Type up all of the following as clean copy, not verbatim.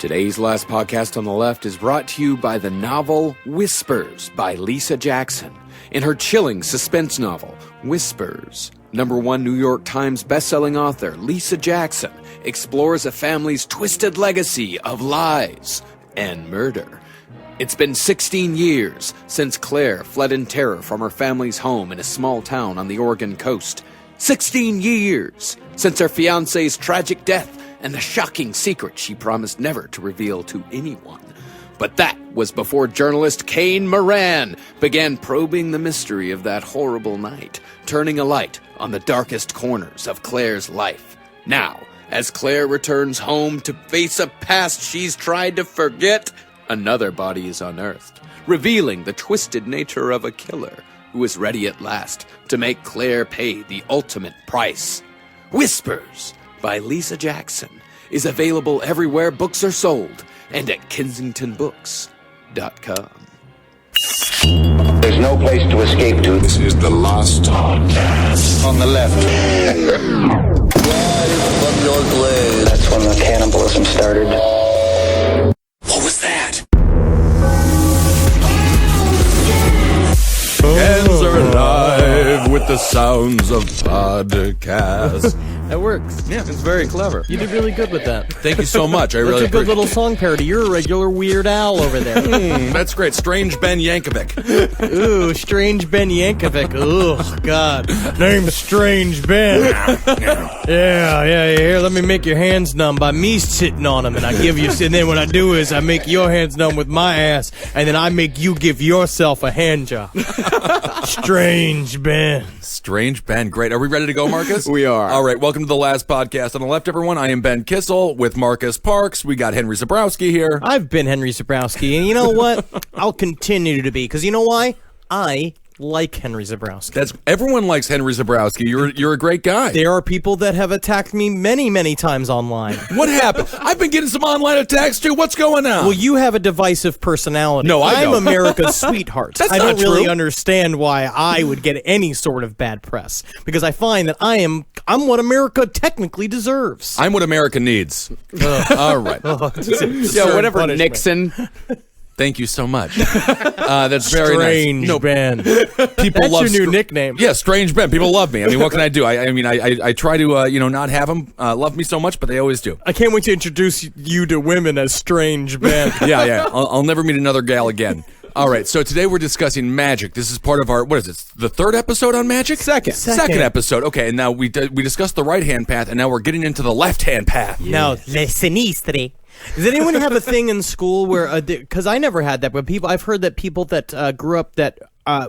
Today's last podcast on the left is brought to you by the novel Whispers by Lisa Jackson. In her chilling suspense novel, Whispers, #1 New York Times bestselling author Lisa Jackson explores a family's twisted legacy of lies and murder. It's been 16 years since Claire fled in terror from her family's home in a small town on the Oregon coast. 16 years since her fiancé's tragic death and the shocking secret she promised never to reveal to anyone. But that was before journalist Kane Moran began probing the mystery of that horrible night, turning a light on the darkest corners of Claire's life. Now, as Claire returns home to face a past she's tried to forget, another body is unearthed, revealing the twisted nature of a killer who is ready at last to make Claire pay the ultimate price. Whispers by Lisa Jackson is available everywhere books are sold and at KensingtonBooks.com. There's no place to escape to. This is the last podcast On the left. That's when the cannibalism started. What was that? Hands are alive with the sounds of podcasts. That works. Yeah, it's very clever. You did really good with that. Thank you so much. I That's really a good little appreciate song parody. You're a regular Weird Al over there. That's great. Strange Ben Yankovic. Ooh, Strange Ben Yankovic. Ooh, God. Name's Strange Ben. Yeah. Here, let me make your hands numb by me sitting on them, and I give you. And then what I do is I make your hands numb with my ass, and then I make you give yourself a hand job. Strange Ben. Strange Ben. Great. Are we ready to go, Marcus? We are. All right. Welcome to the last podcast on the left, everyone. I am Ben Kissel with Marcus Parks. We got Henry Zabrowski here. I've been Henry Zabrowski, and you know what? I'll continue to be, because you know why? I like Henry Zabrowski. Everyone likes Henry Zabrowski. You're a great guy. There are people that have attacked me many times online. What happened? I've been getting some online attacks too. What's going on? Well, you have a divisive personality. No, I I'm don't. America's sweetheart. That's I don't not really true. understand why I would get any sort of bad press, because I find that I'm what America technically deserves. I'm what America needs. All right. Yeah, whatever, punishment. Nixon. Thank you so much. That's very Strange nice. Ben. People That's love your new nickname. Yeah, Strange Ben. People love me. I mean, what can I do? I try to not have them love me so much, but they always do. I can't wait to introduce you to women as Strange Ben. Yeah. I'll never meet another gal again. All right, so today we're discussing magic. This is part of our, what is it, the third episode on magic? Second episode. Okay, and now we discussed the right-hand path, and now we're getting into the left-hand path. No, le sinistre. Does anyone have a thing in school where, because I never had that, but I've heard that people that grew up that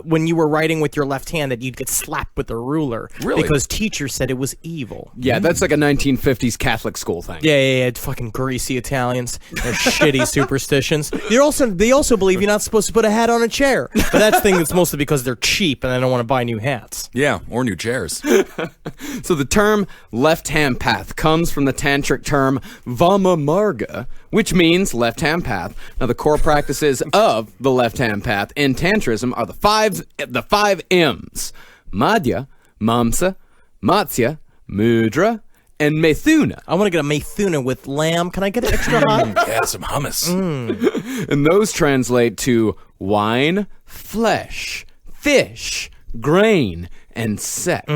when you were writing with your left hand that you'd get slapped with a ruler. Really? Because teachers said it was evil. Yeah, that's like a 1950s Catholic school thing. Yeah, fucking greasy Italians. Their shitty superstitions. They also believe you're not supposed to put a hat on a chair. But that's the thing that's mostly because they're cheap and they don't want to buy new hats. Yeah, or new chairs. So the term left-hand path comes from the tantric term Vama Marga, which means left-hand path. Now, the core practices of the left-hand path in Tantrism are the five M's: Madhya, Mamsa, Matsya, Mudra, and Methuna. I want to get a Methuna with lamb. Can I get it extra hot? Yeah, some hummus. And those translate to wine, flesh, fish, grain, and sex.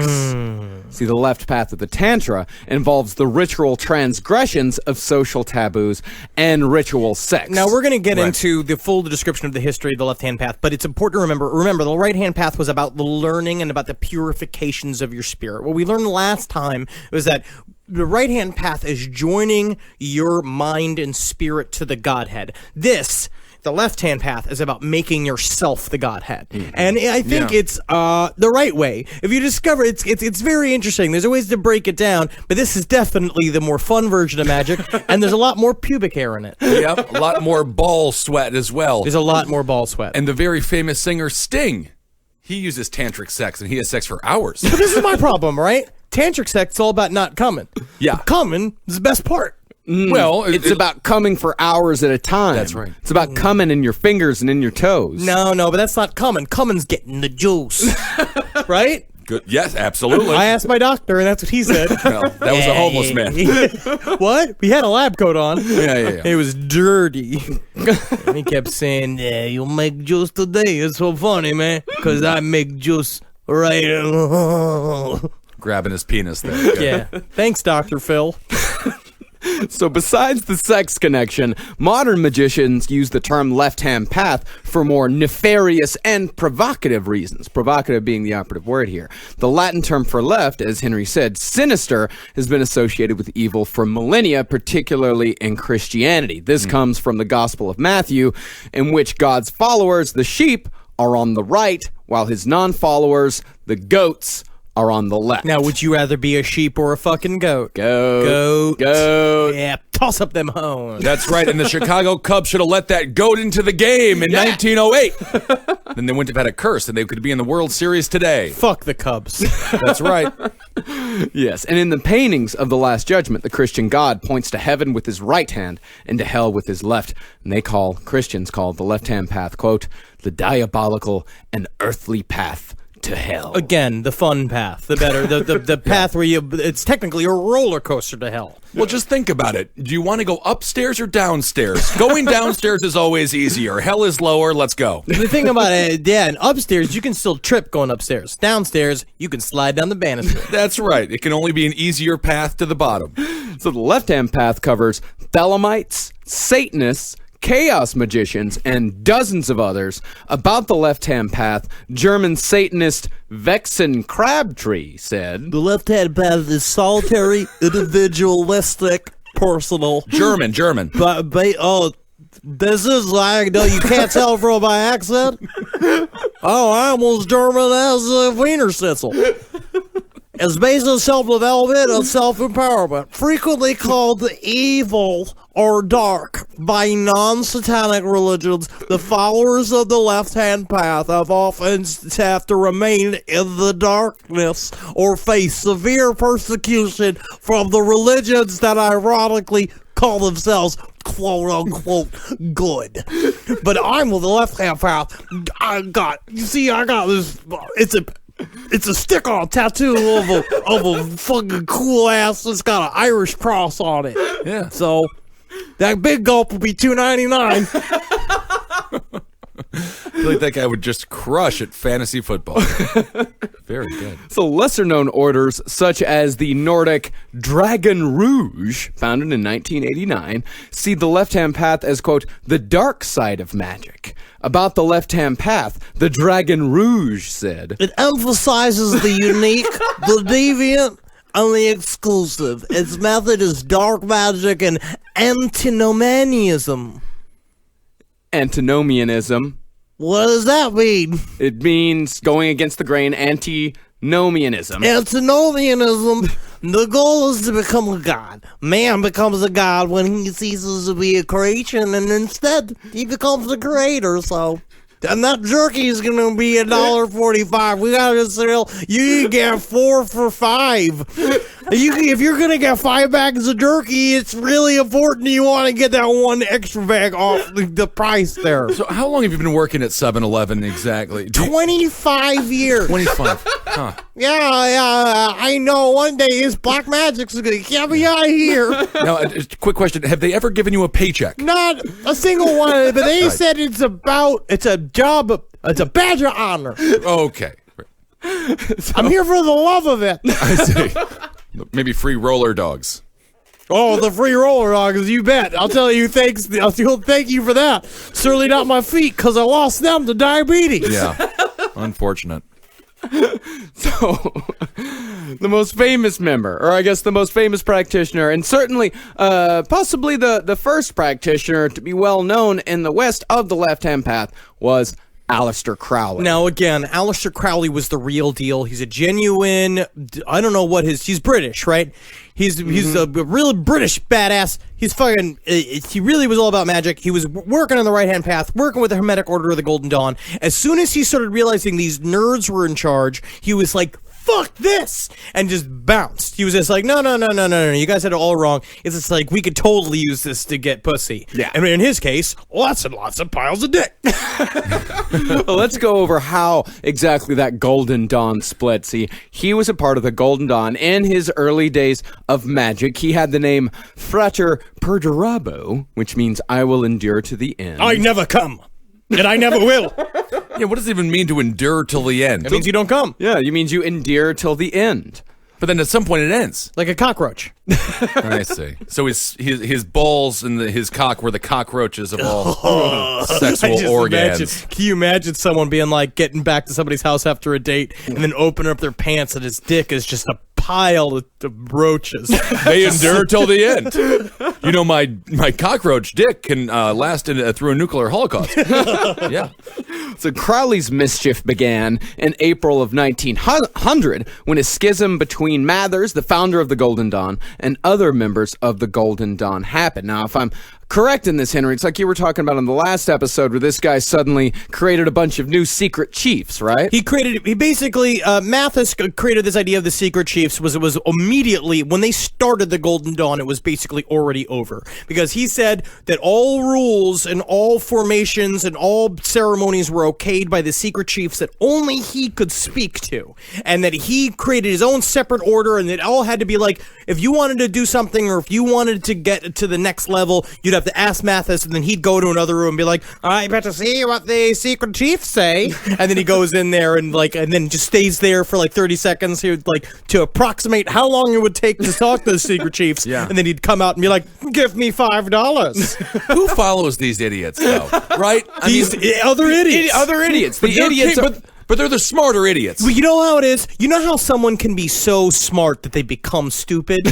See, the left path of the Tantra involves the ritual transgressions of social taboos and ritual sex. Now, we're going to get into the full description of the history of the left-hand path, but it's important to remember, the right-hand path was about the learning and about the purifications of your spirit. What we learned last time was that the right-hand path is joining your mind and spirit to the Godhead. The left-hand path is about making yourself the Godhead. And I think it's the right way. If you discover it's very interesting. There's ways to break it down, but this is definitely the more fun version of magic, and there's a lot more pubic hair in it. Yep, a lot more ball sweat as well. There's a lot more ball sweat. And the very famous singer Sting, he uses tantric sex, and he has sex for hours. But this is my problem, right? Tantric sex is all about not coming. Yeah. Coming is the best part. Well, it's about coming for hours at a time. That's right. It's about coming in your fingers and in your toes. No, but that's not coming. Coming's getting the juice. Right? Good. Yes, absolutely. I asked my doctor, and that's what he said. Well, that was a homeless man. What? He had a lab coat on. Yeah. It was dirty. And he kept saying, "Yeah, you'll make juice today. It's so funny, man, because I make juice right." Grabbing his penis there. Yeah. Thanks, Dr. Phil. So besides the sex connection, modern magicians use the term left-hand path for more nefarious and provocative reasons. Provocative being the operative word here. The Latin term for left, as Henry said, sinister, has been associated with evil for millennia, particularly in Christianity. This comes from the Gospel of Matthew, in which God's followers, the sheep, are on the right, while his non-followers, the goats, are on the left. Now, would you rather be a sheep or a fucking goat? Goat. Yeah, toss up them horns. That's right, and the Chicago Cubs should have let that goat into the game in 1908. Then they wouldn't have had a curse, and they could be in the World Series today. Fuck the Cubs. That's right. Yes, and in the paintings of the Last Judgment, the Christian God points to heaven with his right hand and to hell with his left. And Christians call the left-hand path, quote, the diabolical and earthly path to hell. Again, the fun path, the better, the path where it's technically a roller coaster to hell. Well, just think about it. Do you want to go upstairs or downstairs? Going downstairs is always easier. Hell is lower. Let's go. The thing about it, yeah, and upstairs, you can still trip going upstairs. Downstairs, you can slide down the banister. That's right. It can only be an easier path to the bottom. So the left-hand path covers Thelemites, Satanists, chaos magicians, and dozens of others. About the left-hand path, German Satanist Vexen Crabtree said, The left-hand path is solitary, individualistic, personal. German. This is like, no, you can't tell from my accent? Oh, I'm as German as a Wiener Schnitzel. It's based on self-development and self-empowerment, frequently called evil or dark by non-satanic religions. The followers of the left-hand path have often have to remain in the darkness or face severe persecution from the religions that ironically call themselves quote-unquote good. But I'm with the left-hand path. I got this, it's a stick-on tattoo of a fucking cool ass that's got an Irish cross on it. Yeah. So that big gulp will be $2.99. I feel like that guy would just crush at fantasy football. Very good. So lesser-known orders, such as the Nordic Dragon Rouge, founded in 1989, see the left-hand path as, quote, the dark side of magic. About the left-hand path, the Dragon Rouge said, It emphasizes the unique, the deviant, and the exclusive. Its method is dark magic and antinomianism. Antinomianism. What does that mean? It means going against the grain, antinomianism. Antinomianism. The goal is to become a god. Man becomes a god when he ceases to be a creation, and instead he becomes a creator. So, and that jerky is going to be $1.45. We got to sell. You can get 4 for $5. If you're going to get 5 bags of jerky, it's really important you want to get that one extra bag off the price there. So how long have you been working at 7-Eleven exactly? 25 years. 25. Huh. Yeah, I know. One day his black magic's going to get me out of here. Now, quick question. Have they ever given you a paycheck? Not a single one, but they said it's a job, it's a badge of honor. Okay. I'm here for the love of it. I see. Maybe free roller dogs. Oh, the free roller dogs, you bet. I'll tell you thanks. Thank you for that. Certainly not my feet, because I lost them to diabetes. Yeah. Unfortunate. So, the most famous member, or I guess the most famous practitioner, and certainly possibly the first practitioner to be well known in the West of the left-hand path was Aleister Crowley. Now, again, Aleister Crowley was the real deal. He's a genuine, I don't know what he's British, right? He's a real British badass. He's fucking, he really was all about magic. He was working on the right-hand path, working with the Hermetic Order of the Golden Dawn. As soon as he started realizing these nerds were in charge, he was like, fuck this, and just bounced. He was just like, no, you guys had it all wrong. It's just like, we could totally use this to get pussy. Yeah. And in his case, lots and lots of piles of dick. Well, let's go over how exactly that Golden Dawn split. See, he was a part of the Golden Dawn in his early days of magic. He had the name Frater Perdurabo, which means I will endure to the end. I never come. And I never will. Yeah, what does it even mean to endure till the end? It means you don't come. Yeah, it means you endure till the end. But then at some point it ends. Like a cockroach. I see. So his balls and his cock were the cockroaches of all sexual organs. Can you imagine someone being like getting back to somebody's house after a date and then opening up their pants and his dick is just a pile of roaches? They endure till the end. You know, my cockroach dick can last through a nuclear holocaust. Yeah. So Crowley's mischief began in April of 1900 when a schism between Mathers, the founder of the Golden Dawn, and other members of the Golden Dawn happened. Now, if I'm correct in this, Henry, it's like you were talking about in the last episode where this guy suddenly created a bunch of new secret chiefs, right? He basically, Mathis created this idea of the secret chiefs. It was immediately, when they started the Golden Dawn, it was basically already over. Because he said that all rules and all formations and all ceremonies were okayed by the secret chiefs that only he could speak to. And that he created his own separate order, and it all had to be like, if you wanted to do something or if you wanted to get to the next level, you'd have to ask Mathis, and then he'd go to another room and be like, I better see what the secret chiefs say. And then he goes in there and then just stays there for like 30 seconds. He would to approximate how long it would take to talk to the secret chiefs. Yeah. And then he'd come out and be like, give me $5. Who follows these idiots, though? Right? Other idiots. Other idiots. The idiots are... But they're the smarter idiots. Well, you know how it is? You know how someone can be so smart that they become stupid?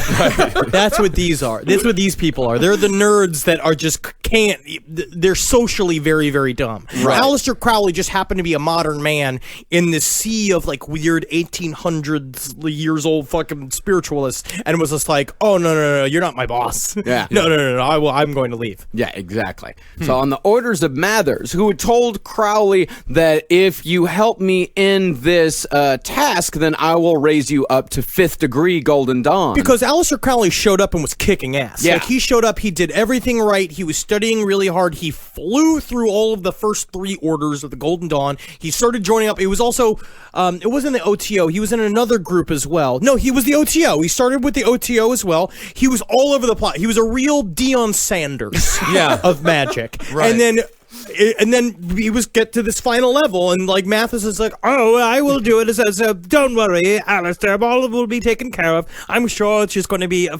That's what these are. That's what these people are. They're the nerds that are just can't. They're socially very, very dumb. Right. Aleister Crowley just happened to be a modern man in this sea of like weird 1800s years old fucking spiritualists, and was just like, oh, no, you're not my boss. Yeah. No, I'm going to leave. Yeah, exactly. So on the orders of Mathers, who had told Crowley that if you help me in this task, then I will raise you up to 5th degree Golden Dawn. Because Aleister Crowley showed up and was kicking ass. Yeah. Like, he showed up, he did everything right, he was studying really hard, he flew through all of the first 3 orders of the Golden Dawn, he started joining up, it was also, it wasn't the OTO, he was in another group as well. No, he was the OTO, he started with the OTO as well, he was all over the plot, he was a real Deion Sanders of magic. Right. And then we get to this final level, and like Mathis is like, oh, I will do it. It says, don't worry, Alistair, all will be taken care of. I'm sure it's just going to be a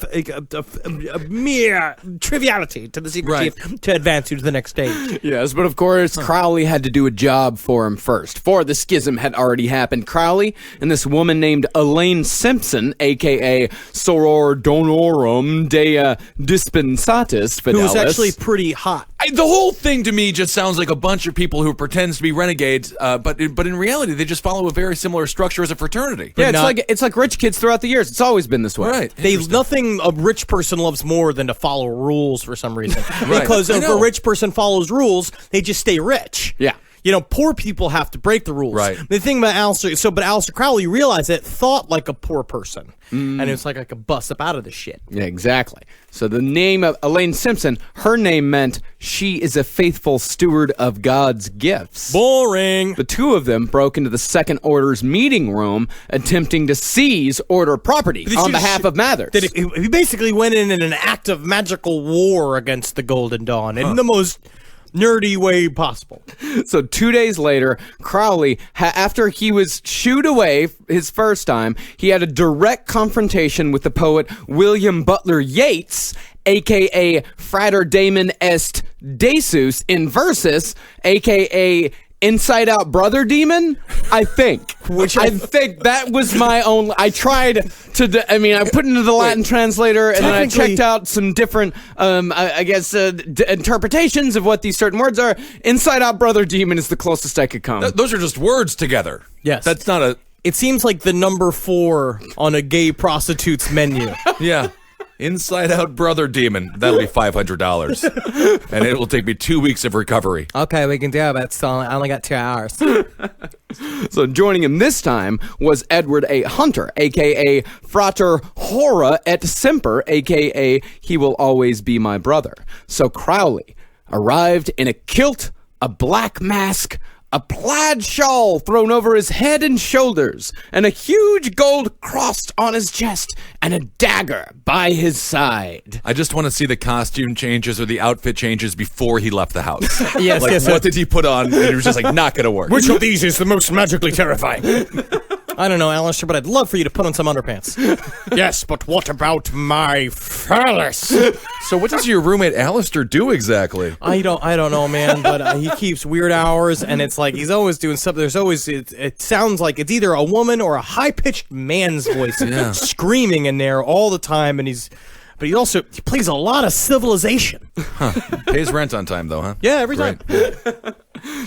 mere triviality to the secret chief to advance you to the next stage. Yes, but of course, Crowley had to do a job for him first. For the schism had already happened. Crowley and this woman named Elaine Simpson, a.k.a. Soror Donorum Dea Dispensatis Fidelis. Who was actually pretty hot. The whole thing to me just sounds like a bunch of people who pretends to be renegades, but in reality they just follow a very similar structure as a fraternity. Yeah, it's like rich kids throughout the years. It's always been this way. Right. Nothing a rich person loves more than to follow rules for some reason. Right. Because if I know. a rich person follows rules, they just stay rich. Yeah. You know, poor people have to break the rules. Right. The thing about Aleister Crowley realized that thought like a poor person. And it's like I could bust up out of this shit. Yeah, exactly. So the name of Elaine Simpson, her name meant she is a faithful steward of God's gifts. Boring. The two of them broke into the Second Order's meeting room, attempting to seize Order property on behalf of Mathers. He basically went in an act of magical war against the Golden Dawn in the most nerdy way possible. So 2 days later, Crowley, after he was shooed away his first time, he had a direct confrontation with the poet William Butler Yeats, a.k.a. Frater Damon Est Desus in Versus, a.k.a. Inside Out Brother Demon, I think. I think that was my own. I tried to. I put into the Latin translator, and then I checked out some different, interpretations of what these certain words are. Inside Out Brother Demon is the closest I could come. Those are just words together. Yes. That's not a. It seems like the number 4 on a gay prostitute's menu. Yeah. Inside Out Brother Demon. That'll be $500. And it will take me 2 weeks of recovery. Okay, we can do it. So I only got 2 hours. So joining him this time was Edward A. Hunter, a.k.a. Frater Hora et Semper, a.k.a. He Will Always Be My Brother. So Crowley arrived in a kilt, a black mask, a plaid shawl thrown over his head and shoulders, and a huge gold cross on his chest, and a dagger by his side. I just want to see the costume changes or the outfit changes before he left the house. Yes, like, yes. what did he put on? And he was just like, not going to work. Which of these is the most magically terrifying? I don't know, Alistair, but I'd love for you to put on some underpants. Yes, but what about my phallus? So what does your roommate Alistair do exactly? I don't know, man, but he keeps weird hours, and it's like he's always doing something. There's always, it sounds like it's either a woman or a high-pitched man's voice screaming in there all the time, and but he plays a lot of Civilization. Pays rent on time, though, huh? Yeah, every time.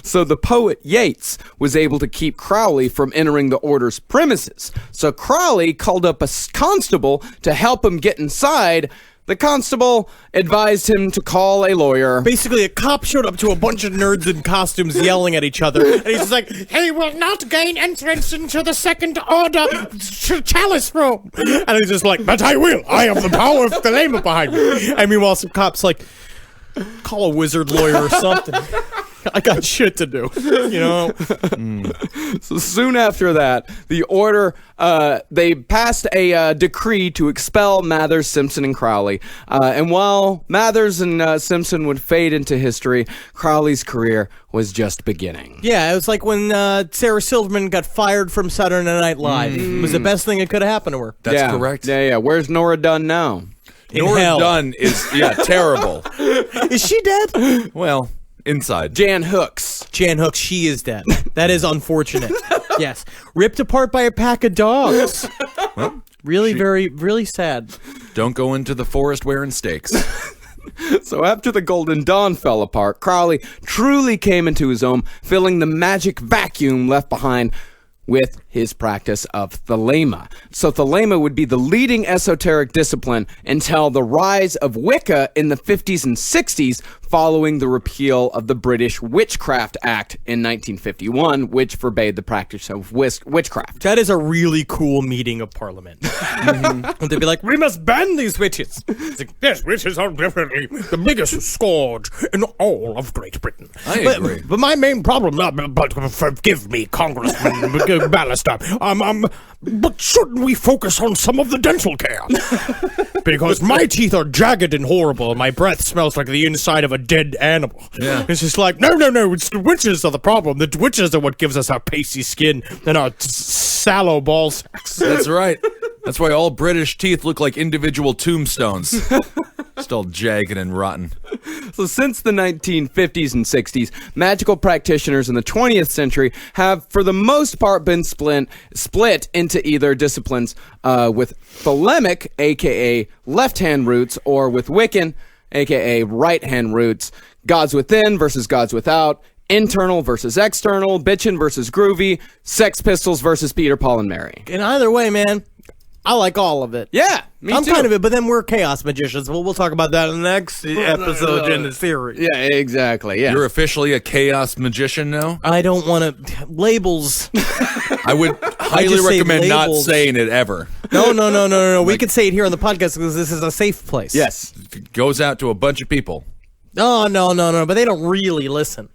So the poet Yeats was able to keep Crowley from entering the order's premises. So Crowley called up a constable to help him get inside. The constable advised him to call a lawyer. Basically, a cop showed up to a bunch of nerds in costumes yelling at each other, and he's just like, "He will not gain entrance into the second order chalice room." And he's just like, "But I will. I have the power of the Thelema behind me." And meanwhile, some cops like, "Call a wizard lawyer or something. I got shit to do," you know? So soon after that, the order, they passed a decree to expel Mathers, Simpson, and Crowley. And while Mathers and Simpson would fade into history, Crowley's career was just beginning. Yeah, it was like when Sarah Silverman got fired from Saturday Night Live. It was the best thing that could have happened to her. That's correct. Yeah. Where's Nora Dunn now? Nora Dunn is, terrible. Is she dead? Well, inside. Jan Hooks. Jan Hooks, she is dead. That is unfortunate. Yes. Ripped apart by a pack of dogs. Well, really sad. Don't go into the forest wearing stakes. So after the Golden Dawn fell apart, Crowley truly came into his own, filling the magic vacuum left behind with his practice of Thelema. So Thelema would be the leading esoteric discipline until the rise of Wicca in the 50s and 60s following the repeal of the British Witchcraft Act in 1951, which forbade the practice of witchcraft. That is a really cool meeting of Parliament. And they'd be like, "We must ban these witches." It's like, "Yes, witches are definitely the biggest scourge in all of Great Britain." I agree. But my main problem, but forgive me, Congressman Ballister, but shouldn't we focus on some of the dental care? Because my teeth are jagged and horrible, and my breath smells like the inside of a dead animal. Yeah. It's just like, no, it's the witches are the problem. The witches are what gives us our pasty skin and our sallow ball sacks. That's right. That's why all British teeth look like individual tombstones. Still jagged and rotten. So since the 1950s and 60s, magical practitioners in the 20th century have, for the most part, been split into either disciplines with Thelemic, a.k.a. left-hand roots, or with Wiccan, a.k.a. right-hand roots, gods within versus gods without, internal versus external, bitchin' versus groovy, Sex Pistols versus Peter, Paul, and Mary. And either way, man, I like all of it. Yeah, me I'm too. kind of it, but then we're chaos magicians. We'll talk about that in the next episode in the series. Yeah, exactly. Yeah. You're officially a chaos magician now? I don't want to labels. I would highly just say recommend not labels. saying it ever. No. We can say it here on the podcast because this is a safe place. Yes. It goes out to a bunch of people. Oh, no, but they don't really listen.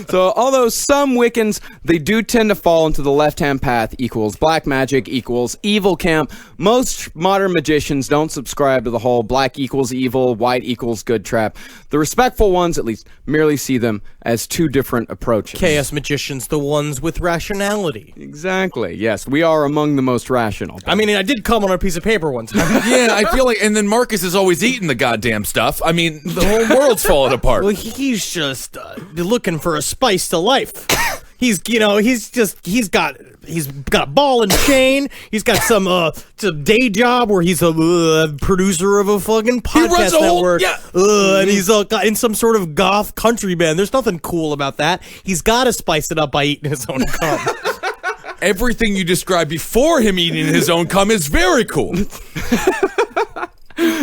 So although some Wiccans, they do tend to fall into the left-hand path equals black magic equals evil camp, most modern magicians don't subscribe to the whole black equals evil, white equals good trap. The respectful ones, at least, merely see them as two different approaches. Chaos magicians, the ones with rationality. Exactly, yes. We are among the most rational. I mean, I did come on a piece of paper one time. Yeah, I feel like, and then Marcus is always eating the goddamn stuff. I mean, the whole world's falling apart. Well, he's just looking for a spice to life. He's got a ball and chain. He's got some day job where he's a producer of a fucking podcast network. And he's got in some sort of goth country band. There's nothing cool about that. He's got to spice it up by eating his own cum. everything you described before him eating his own cum is very cool.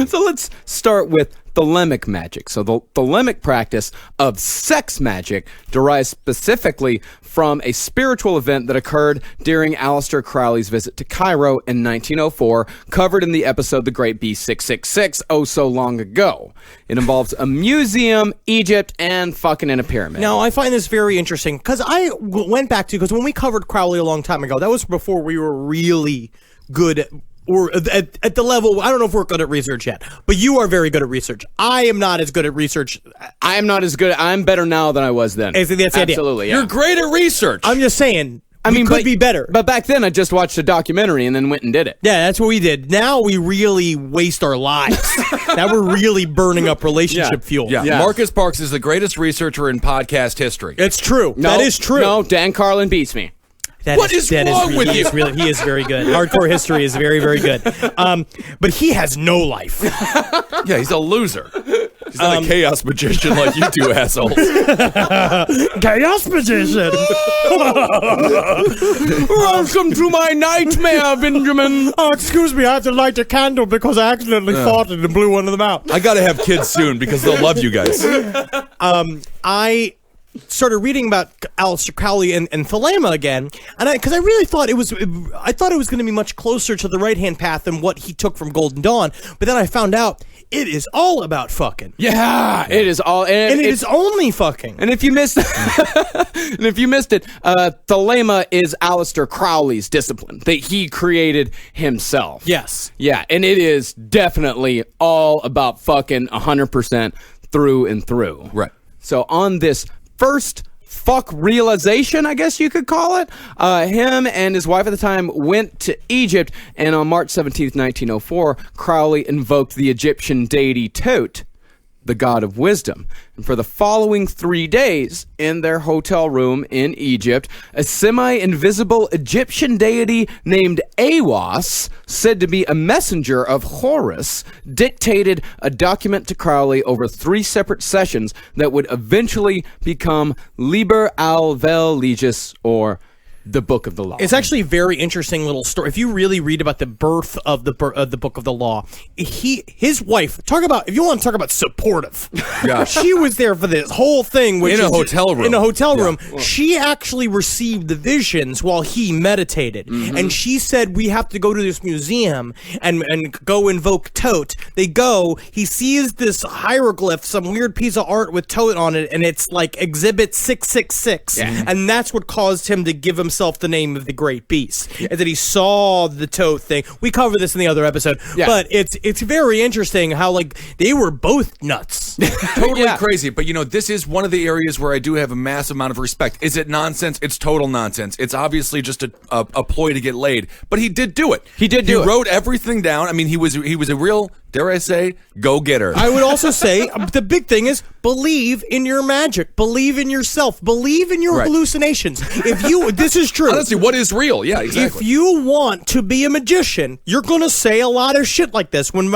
So let's start with thelemic magic. So the thelemic practice of sex magic derives specifically from a spiritual event that occurred during Aleister Crowley's visit to Cairo in 1904, covered in the episode The Great Beast 666, oh so long ago. It involves a museum, Egypt, and fucking in a pyramid. Now, I find this very interesting because I went back to, because when we covered Crowley a long time ago, that was before we were really good or at the level, I don't know if we're good at research yet, but you are very good at research. I am not as good at research. I am not as good. I'm better now than I was then. That's the idea. Absolutely, yeah. You're great at research. I'm just saying, we could be better. But back then, I just watched a documentary and then went and did it. Yeah, that's what we did. Now we really waste our lives. Now we're really burning up relationship fuel. Yeah. Marcus Parks is the greatest researcher in podcast history. It's true. No, that is true. No, Dan Carlin beats me. What is wrong with you? He is very good. Hardcore history is very, very good. But he has no life. Yeah, he's a loser. He's not a chaos magician like you two assholes. Chaos magician. Welcome to my nightmare, Benjamin. Oh, excuse me, I have to light a candle because I accidentally farted and blew one of them out. I gotta have kids soon because they'll love you guys. I started reading about Aleister Crowley and Thelema again, and because I really thought it was going to be much closer to the right-hand path than what he took from Golden Dawn, but then I found out it is all about fucking. Yeah, it is all, and it is only fucking. And if you missed, Thelema is Aleister Crowley's discipline that he created himself. Yes. Yeah, and it is definitely all about fucking 100% through and through. Right. So on this first fuck realization, I guess you could call it, him and his wife at the time went to Egypt, and on March 17th, 1904, Crowley invoked the Egyptian deity Tot, the god of wisdom. And for the following 3 days, in their hotel room in Egypt, a semi-invisible Egyptian deity named Awas, said to be a messenger of Horus, dictated a document to Crowley over 3 separate sessions that would eventually become Liber al Vel Legis, or the Book of the Law. It's actually a very interesting little story. If you really read about the birth of the Book of the Law, his wife, if you want to talk about supportive, Yeah. she was there for this whole thing. Which In a hotel room. In a hotel room. She actually received the visions while he meditated. Mm-hmm. And she said, we have to go to this museum and go invoke Tot. They go, he sees this hieroglyph, some weird piece of art with Tot on it, and it's like Exhibit 666. Yeah. And that's what caused him to give himself the name of the Great Beast, and that he saw the Tot thing. We covered this in the other episode, but it's very interesting how they were both nuts. Totally crazy. But this is one of the areas where I do have a massive amount of respect. Is it nonsense? It's total nonsense. It's obviously just a ploy to get laid. But he did do it. He did do it. He wrote everything down. I mean, he was a real, dare I say, go-getter. I would also say the big thing is believe in your magic, believe in yourself, believe in your hallucinations. This is true. Honestly, what is real? Yeah, exactly. If you want to be a magician, you're going to say a lot of shit like this. When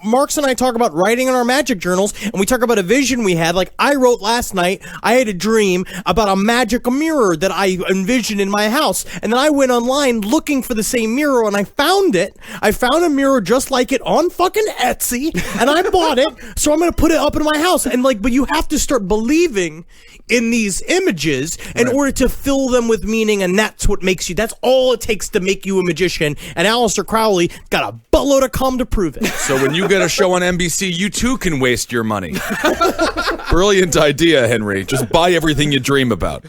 Marks and I talk about writing in our magic journals, and we talk about a vision we had, like I wrote last night, I had a dream about a magic mirror that I envisioned in my house, and then I went online looking for the same mirror, and I found it. I found a mirror just like it on fucking Etsy, and I bought it, so I'm going to put it up in my house. And but you have to start believing in these images in order to fill them with meaning, and that's what makes you. That's all it takes to make you a magician. And Aleister Crowley got a buttload of cum to prove it. So when you get a show on NBC, you too can waste your money. Brilliant idea, Henry. Just buy everything you dream about.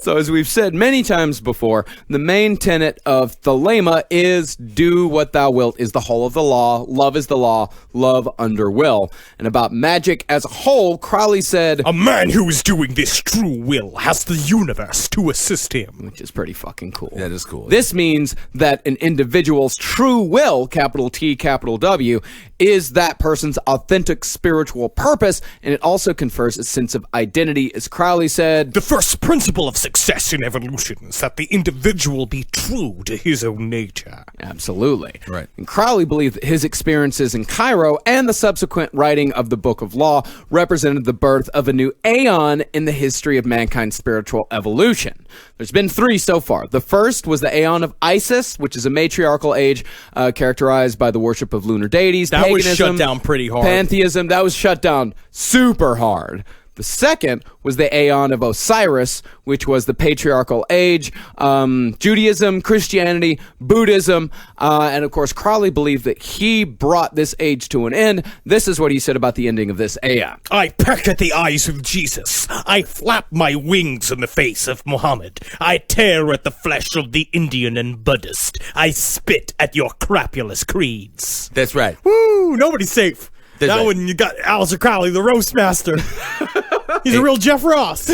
So as we've said many times before, the main tenet of Thelema is do what thou wilt is the whole of the law. Love is the law. Love under will. And about magic as a whole, Crowley said, a man who is doing this true will has the universe to assist him. Which is pretty fucking cool. That is cool. This means that an individual's true will, capital T, capital W, is that person's authentic spiritual purpose, and it also confers a sense of identity, as Crowley said. The first principle of success in evolution is that the individual be true to his own nature. Absolutely. Right. And Crowley believed that his experiences in Cairo and the subsequent writing of the Book of Law represented the birth of a new aeon in the history of mankind's spiritual evolution. There's been 3 so far. The first was the Aeon of Isis, which is a matriarchal age characterized by the worship of lunar deities, That was paganism, shut down pretty hard. pantheism. That was shut down super hard. The second was the Aeon of Osiris, which was the patriarchal age, Judaism, Christianity, Buddhism, and of course Crowley believed that he brought this age to an end. This is what he said about the ending of this Aeon. I peck at the eyes of Jesus. I flap my wings in the face of Muhammad. I tear at the flesh of the Indian and Buddhist. I spit at your crapulous creeds. That's right. Woo, nobody's safe. That's That right. one, you got Aleister Crowley, the roast master. He's a real Jeff Ross.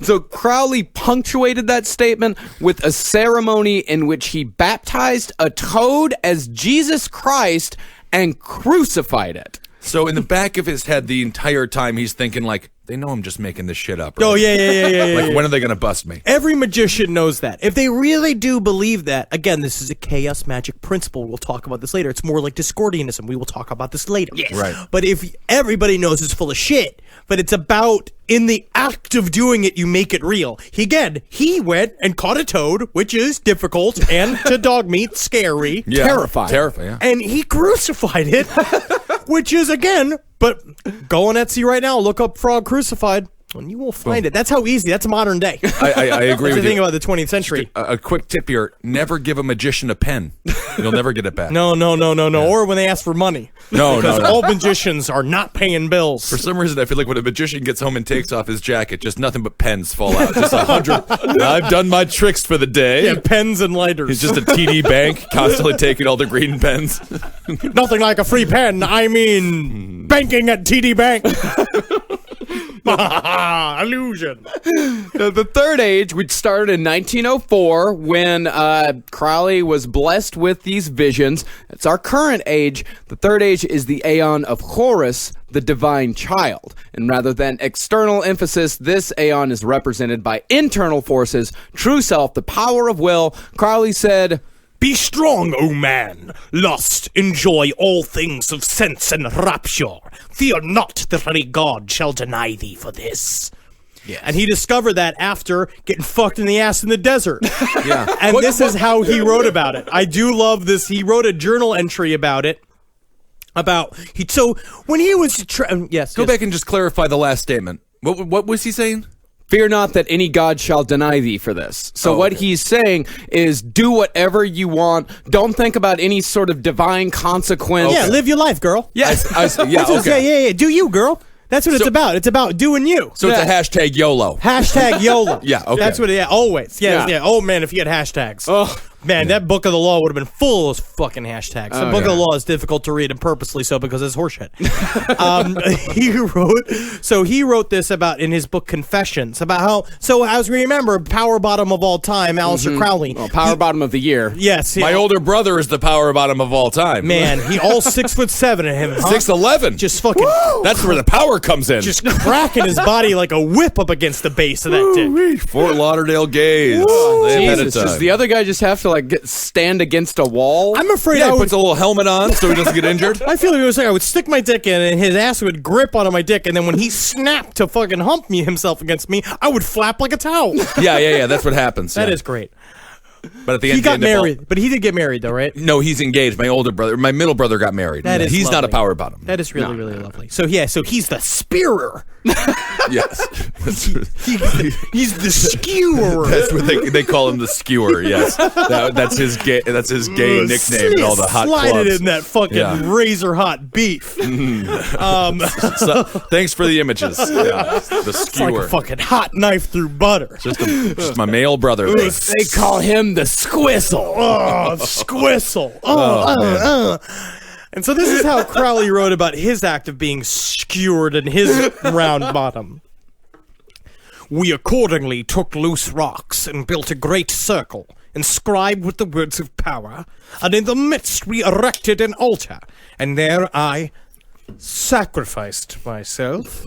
So Crowley punctuated that statement with a ceremony in which he baptized a toad as Jesus Christ and crucified it. So in the back of his head, the entire time he's thinking like, they know I'm just making this shit up. Right? Oh, yeah. Like, when are they going to bust me? Every magician knows that. If they really do believe that, again, this is a chaos magic principle. We'll talk about this later. It's more like Discordianism. We will talk about this later. Yes. Right. But if everybody knows it's full of shit, but it's about in the act of doing it, you make it real. He went and caught a toad, which is difficult and to dog meat, scary. Yeah. Terrifying. Terrifying, yeah. And he crucified it, which is, again, but go on Etsy right now, look up frog crucified, and you will find it. That's how easy. That's modern day. I agree That's with the thing you. about the 20th century. A quick tip here. Never give a magician a pen. You'll never get it back. No. Or when they ask for money. No, Because no. all magicians are not paying bills. For some reason, I feel like when a magician gets home and takes off his jacket, just nothing but pens fall out. Just 100. I've done my tricks for the day. Yeah, pens and lighters. He's just a TD bank, constantly taking all the green pens. Nothing like a free pen. I mean, banking at TD Bank. Illusion. The third age, which started in 1904 when Crowley was blessed with these visions. It's our current age. The third age is the Aeon of Horus, the divine child. And rather than external emphasis, this Aeon is represented by internal forces, true self, the power of will. Crowley said, Be strong, O man. Lust, enjoy all things of sense and rapture. Fear not that any god shall deny thee for this. And he discovered that after getting fucked in the ass in the desert. Yeah. And this is how he wrote about it. I do love this. He wrote a journal entry about it. So when he was Go back and just clarify the last statement. What was he saying? fear not that any god shall deny thee for this. So what he's saying is do whatever you want. Don't think about any sort of divine consequence. Yeah, live your life, girl. Yes. Yeah, okay. Yeah. Do you, girl. That's what it's about. It's about doing you. So it's a hashtag YOLO. Hashtag YOLO. Yeah, okay. That's what always. Yeah. Oh, man, if you had hashtags. Oh. Man, that book of the law would have been full of fucking hashtags. The book of the law is difficult to read, and purposely so because it's horseshit. He wrote this about in his book Confessions about how. So as we remember, power bottom of all time, Aleister Crowley. Well, power bottom of the year. Yes, My older brother is the power bottom of all time. man. He all 6'7" at him. Huh? 6'11". Just fucking. That's where the power comes in. Just cracking his body like a whip up against the base of that dick. Fort Lauderdale gays. They've had a Jesus, does time. the other guy just have to stand against a wall? I'm afraid Yeah, I he would. puts a little helmet on so he doesn't get injured. I feel like it was like I would stick my dick in and his ass would grip onto my dick, and then when he snapped to fucking hump me himself against me, I would flap like a towel. Yeah. That's what happens. That yeah. is great. But at the end, He got end up all- married, but he did get married though, right? No, he's engaged. My middle brother got married. That is He's not a lovely. power bottom. That is really, really lovely. So he's the spearer. Yes. He's the skewer. That's what they call him, the skewer. Yes, that's his gay nickname in all the hot Slide clubs. it in that fucking Yeah. razor hot beef. So, thanks for the images. Yeah, the It's like skewer. a fucking hot knife through butter. just my male brother. there. They call him the Squissle. Oh, squissle. And so this is how Crowley wrote about his act of being skewered in his round bottom. We accordingly took loose rocks and built a great circle, inscribed with the words of power, and in the midst we erected an altar, and there I sacrificed myself.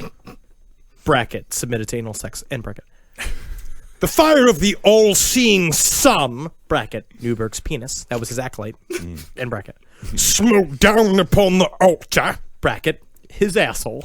Bracket, submitted to anal sex, end bracket. The fire of the all-seeing sun, Bracket, Newberg's penis. That was his acolyte. End bracket. smote down upon the altar, Bracket, his asshole.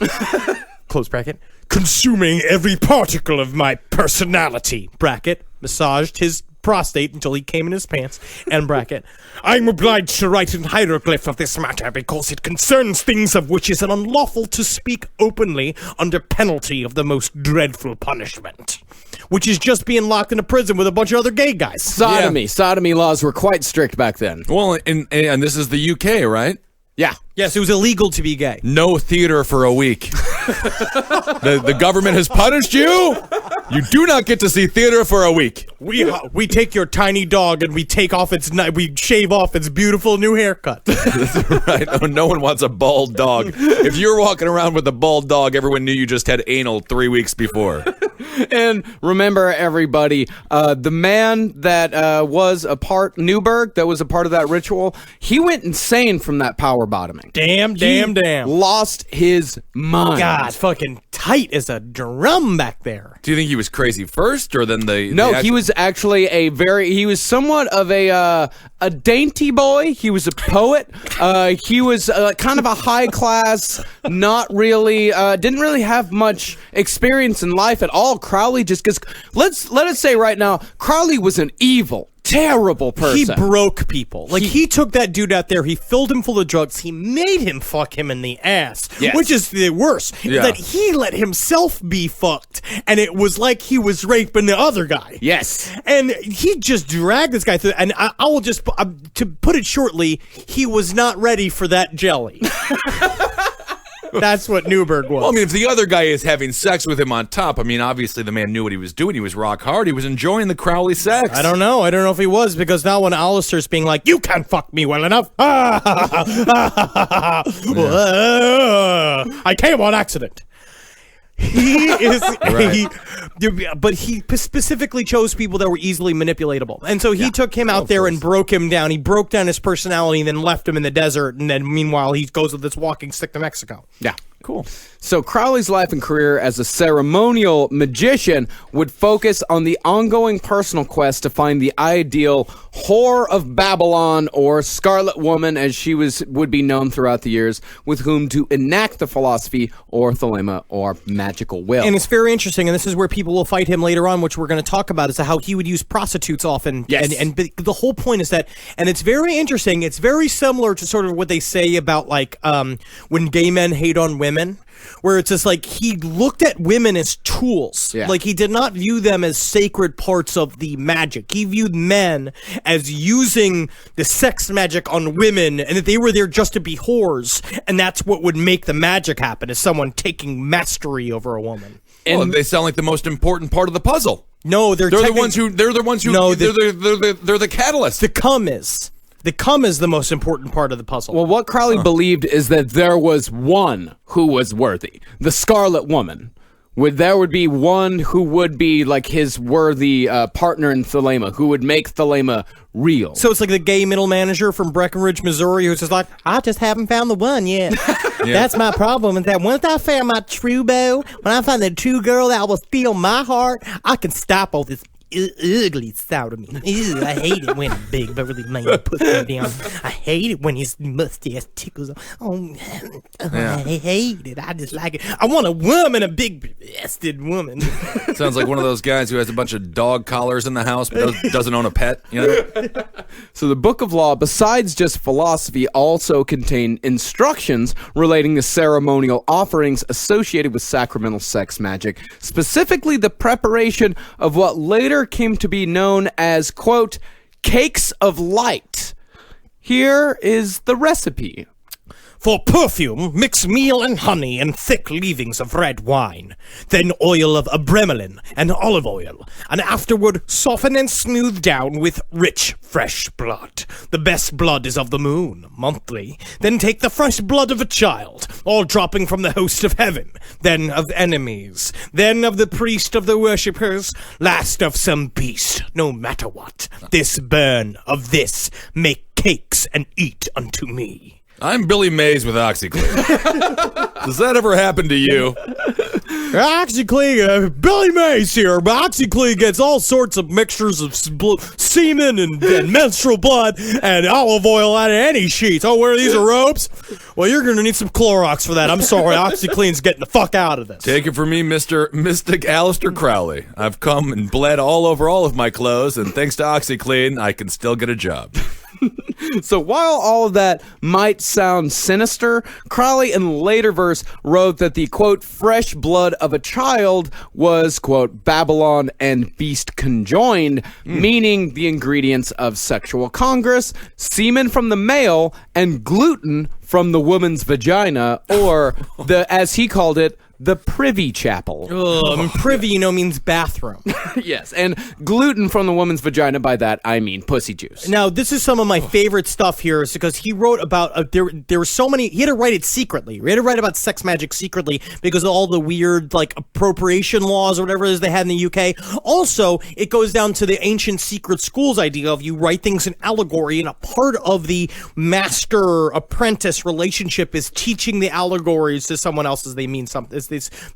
Close bracket. consuming every particle of my personality. Bracket, massaged his prostate until he came in his pants. End bracket. I'm obliged to write an hieroglyph of this matter because it concerns things of which is unlawful to speak openly under penalty of the most dreadful punishment. Which is just being locked in a prison with a bunch of other gay guys. Sodomy laws were quite strict back then. Well, and this is the UK, right? Yeah. Yes, it was illegal to be gay. No theater for a week. The government has punished you. You do not get to see theater for a week. We take your tiny dog and we shave off its beautiful new haircut. Right? Oh, no one wants a bald dog. If you're walking around with a bald dog, everyone knew you just had anal 3 weeks before. And remember, everybody, the man that was a part, Newberg, that was a part of that ritual, he went insane from that power bottoming. Damn. Lost his mind. God, fucking tight as a drum back there. Do you think he was crazy first, or then No, he was actually he was somewhat of a dainty boy. He was a poet. He was kind of a high class, not really, didn't really have much experience in life at all. Crowley just gets, let us say right now, Crowley was an evil, terrible person. He broke people. Like, he took that dude out there, he filled him full of drugs, he made him fuck him in the ass. Yes. Which is the worst. Yeah. That he let himself be fucked, and it was like he was raping the other guy. Yes. And he just dragged this guy through, and I will just, to put it shortly, he was not ready for that jelly. That's what Newberg was. Well, I mean, if the other guy is having sex with him on top, I mean, obviously the man knew what he was doing. He was rock hard. He was enjoying the Crowley sex. I don't know if he was, because now when Alistair's being like, you can't fuck me well enough. I came on accident. He is, but he specifically chose people that were easily manipulatable. And so he took him out there and broke him down. He broke down his personality and then left him in the desert. And then meanwhile, he goes with this walking stick to Mexico. Yeah. Cool. So Crowley's life and career as a ceremonial magician would focus on the ongoing personal quest to find the ideal whore of Babylon, or Scarlet Woman as she would be known throughout the years, with whom to enact the philosophy or thelema or magical will. And it's very interesting, and this is where people will fight him later on, which we're going to talk about, is how he would use prostitutes often. Yes. And the whole point is that, and it's very interesting, it's very similar to sort of what they say about, like, when gay men hate on women, where it's just like he looked at women as tools. Yeah. Like, he did not view them as sacred parts of the magic. He viewed men as using the sex magic on women, and that they were there just to be whores, and that's what would make the magic happen, is someone taking mastery over a woman. Well, they sound like the most important part of the puzzle. No, they're the ones who. No, they're the catalyst. The cum is the most important part of the puzzle. Well, what Crowley believed is that there was one who was worthy, the Scarlet Woman. There would be one who would be like his worthy partner in thelema, who would make thelema real. So it's like the gay middle manager from Breckenridge, Missouri, who's just like, I just haven't found the one yet. That's my problem, is that once I found my true beau, when I find the true girl that will steal my heart, I can stop all this ugly sodomy. Ew, I hate it when a big Beverly man puts me down. I hate it when his mustache tickles. I hate it. I just like it. I want a woman, a big-breasted woman. Sounds like one of those guys who has a bunch of dog collars in the house but doesn't own a pet. You know? So the Book of Law, besides just philosophy, also contained instructions relating to ceremonial offerings associated with sacramental sex magic, specifically the preparation of what later came to be known as, quote, cakes of light. Here is the recipe. For perfume, mix meal and honey and thick leavings of red wine. Then oil of abramelin and olive oil. And afterward, soften and smooth down with rich, fresh blood. The best blood is of the moon, monthly. Then take the fresh blood of a child, all dropping from the host of heaven. Then of enemies. Then of the priest of the worshippers. Last of some beast, no matter what. This burn of this, make cakes and eat unto me. I'm Billy Mays with OxyClean. Does that ever happen to you? OxyClean, Billy Mays here, but OxyClean gets all sorts of mixtures of semen and menstrual blood and olive oil out of any sheets. Oh, where these are ropes? Well, you're going to need some Clorox for that. I'm sorry, OxyClean's getting the fuck out of this. Take it from me, Mr. Mystic Aleister Crowley. I've come and bled all over all of my clothes, and thanks to OxyClean, I can still get a job. So while all of that might sound sinister, Crowley in later verse wrote that the, quote, fresh blood of a child was, quote, Babylon and beast conjoined, meaning the ingredients of sexual congress, semen from the male, and gluten from the woman's vagina, or the, as he called it, the privy chapel. Privy, means bathroom. Yes, and gluten from the woman's vagina, by that I mean pussy juice. Now, this is some of my favorite stuff here, is because he wrote about, there were so many, he had to write it secretly. He had to write about sex magic secretly because of all the weird, appropriation laws or whatever it is they had in the UK. Also, it goes down to the ancient secret schools idea of you write things in allegory, and a part of the master-apprentice relationship is teaching the allegories to someone else as they mean something.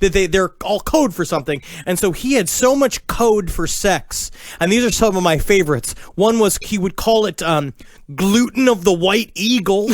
They're all code for something. And so he had so much code for sex. And these are some of my favorites. One was, he would call it gluten of the white eagle,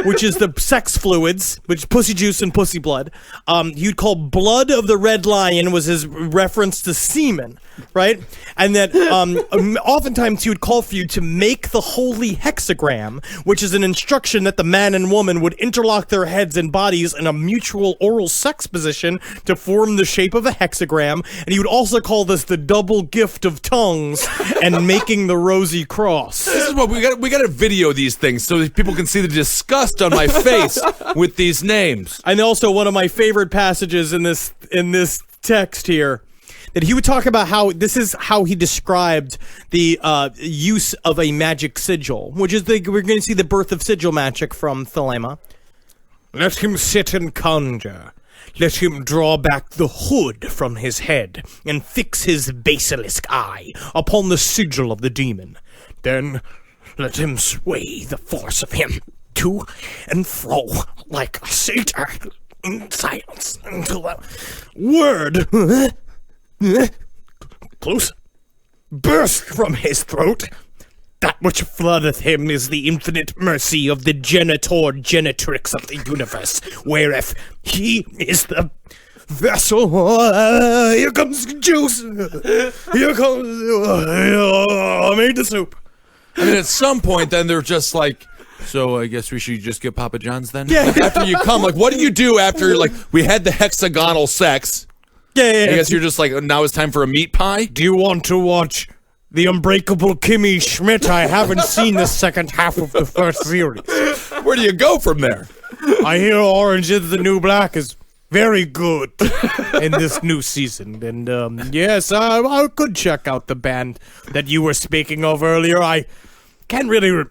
which is the sex fluids, which is pussy juice and pussy blood. He'd call blood of the red lion was his reference to semen, right? And then oftentimes he would call for you to make the holy hexagram, which is an instruction that the man and woman would interlock their heads and bodies in a mutual oral sex position to form the shape of a hexagram. And he would also call this the double gift of tongues and making the rosy cross. This is what we got to video these things so that people can see the disgust on my face with these names. And also one of my favorite passages in this text here, that he would talk about how this is how he described the use of a magic sigil, which is we're going to see the birth of sigil magic from Thelema. Let him sit and conjure. Let him draw back the hood from his head and fix his basilisk eye upon the sigil of the demon. Then let him sway the force of him to and fro like a satyr in silence until a word close burst from his throat. That which floodeth him is the infinite mercy of the genitor genitrix of the universe, whereof he is the vessel. Here comes juice. Here comes. I made the soup. I mean, at some point, then they're just like, so I guess we should just get Papa John's then? Yeah. After you come, what do you do after, we had the hexagonal sex? Yeah. I guess you're just like, now it's time for a meat pie? Do you want to watch The Unbreakable Kimmy Schmidt? I haven't seen the second half of the first series. Where do you go from there? I hear Orange is the New Black is very good in this new season. And, yes, I could check out the band that you were speaking of earlier. I can't really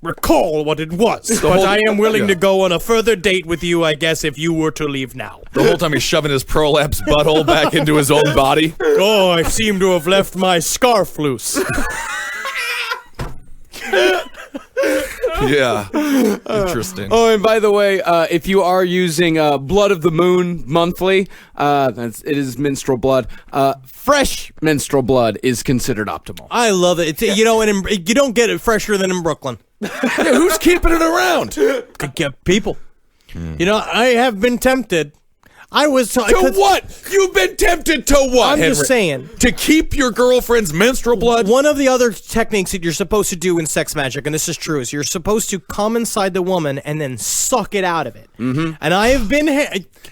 recall what it was, but I am willing to go on a further date with you, I guess, if you were to leave now. The whole time he's shoving his prolapse butthole back into his own body. Oh, I seem to have left my scarf loose. Yeah. Interesting. Oh, and by the way, if you are using Blood of the Moon monthly, it is menstrual blood. Fresh menstrual blood is considered optimal. I love it. And you don't get it fresher than in Brooklyn. Yeah, who's keeping it around? Could get people. I have been tempted. I was To what? You've been tempted to what, I'm Henry? just saying. To keep your girlfriend's menstrual blood? One of the other techniques that you're supposed to do in sex magic, and this is true, is you're supposed to come inside the woman and then suck it out of it. Mm-hmm. And I have been...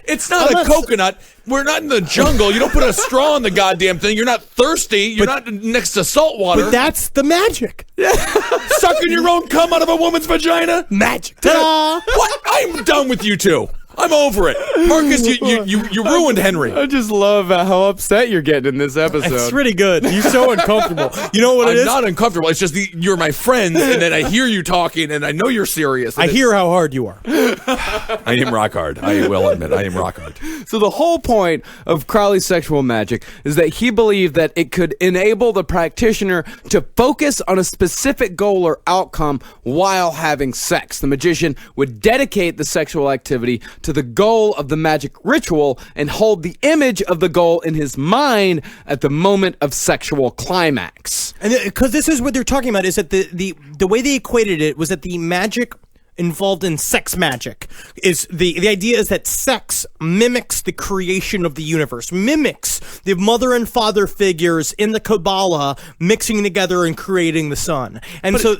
It's not a coconut. We're not in the jungle. You don't put a straw in the goddamn thing. You're not thirsty. You're not next to salt water. But that's the magic. Sucking your own cum out of a woman's vagina? Magic. Ta-da! What? I'm done with you two. I'm over it. Marcus, you ruined Henry. I just love how upset you're getting in this episode. It's pretty good. You're so uncomfortable. You know what it is? I'm not uncomfortable. It's just you're my friends, and then I hear you talking, and I know you're serious. I hear how hard you are. I am rock hard. I will admit, I am rock hard. So the whole point of Crowley's sexual magic is that he believed that it could enable the practitioner to focus on a specific goal or outcome while having sex. The magician would dedicate the sexual activity to the goal of the magic ritual and hold the image of the goal in his mind at the moment of sexual climax. And because this is what they're talking about, is that the way they equated it was that the magic involved in sex magic is the idea is that sex mimics the creation of the universe, mimics the mother and father figures in the Kabbalah mixing together and creating the sun. And so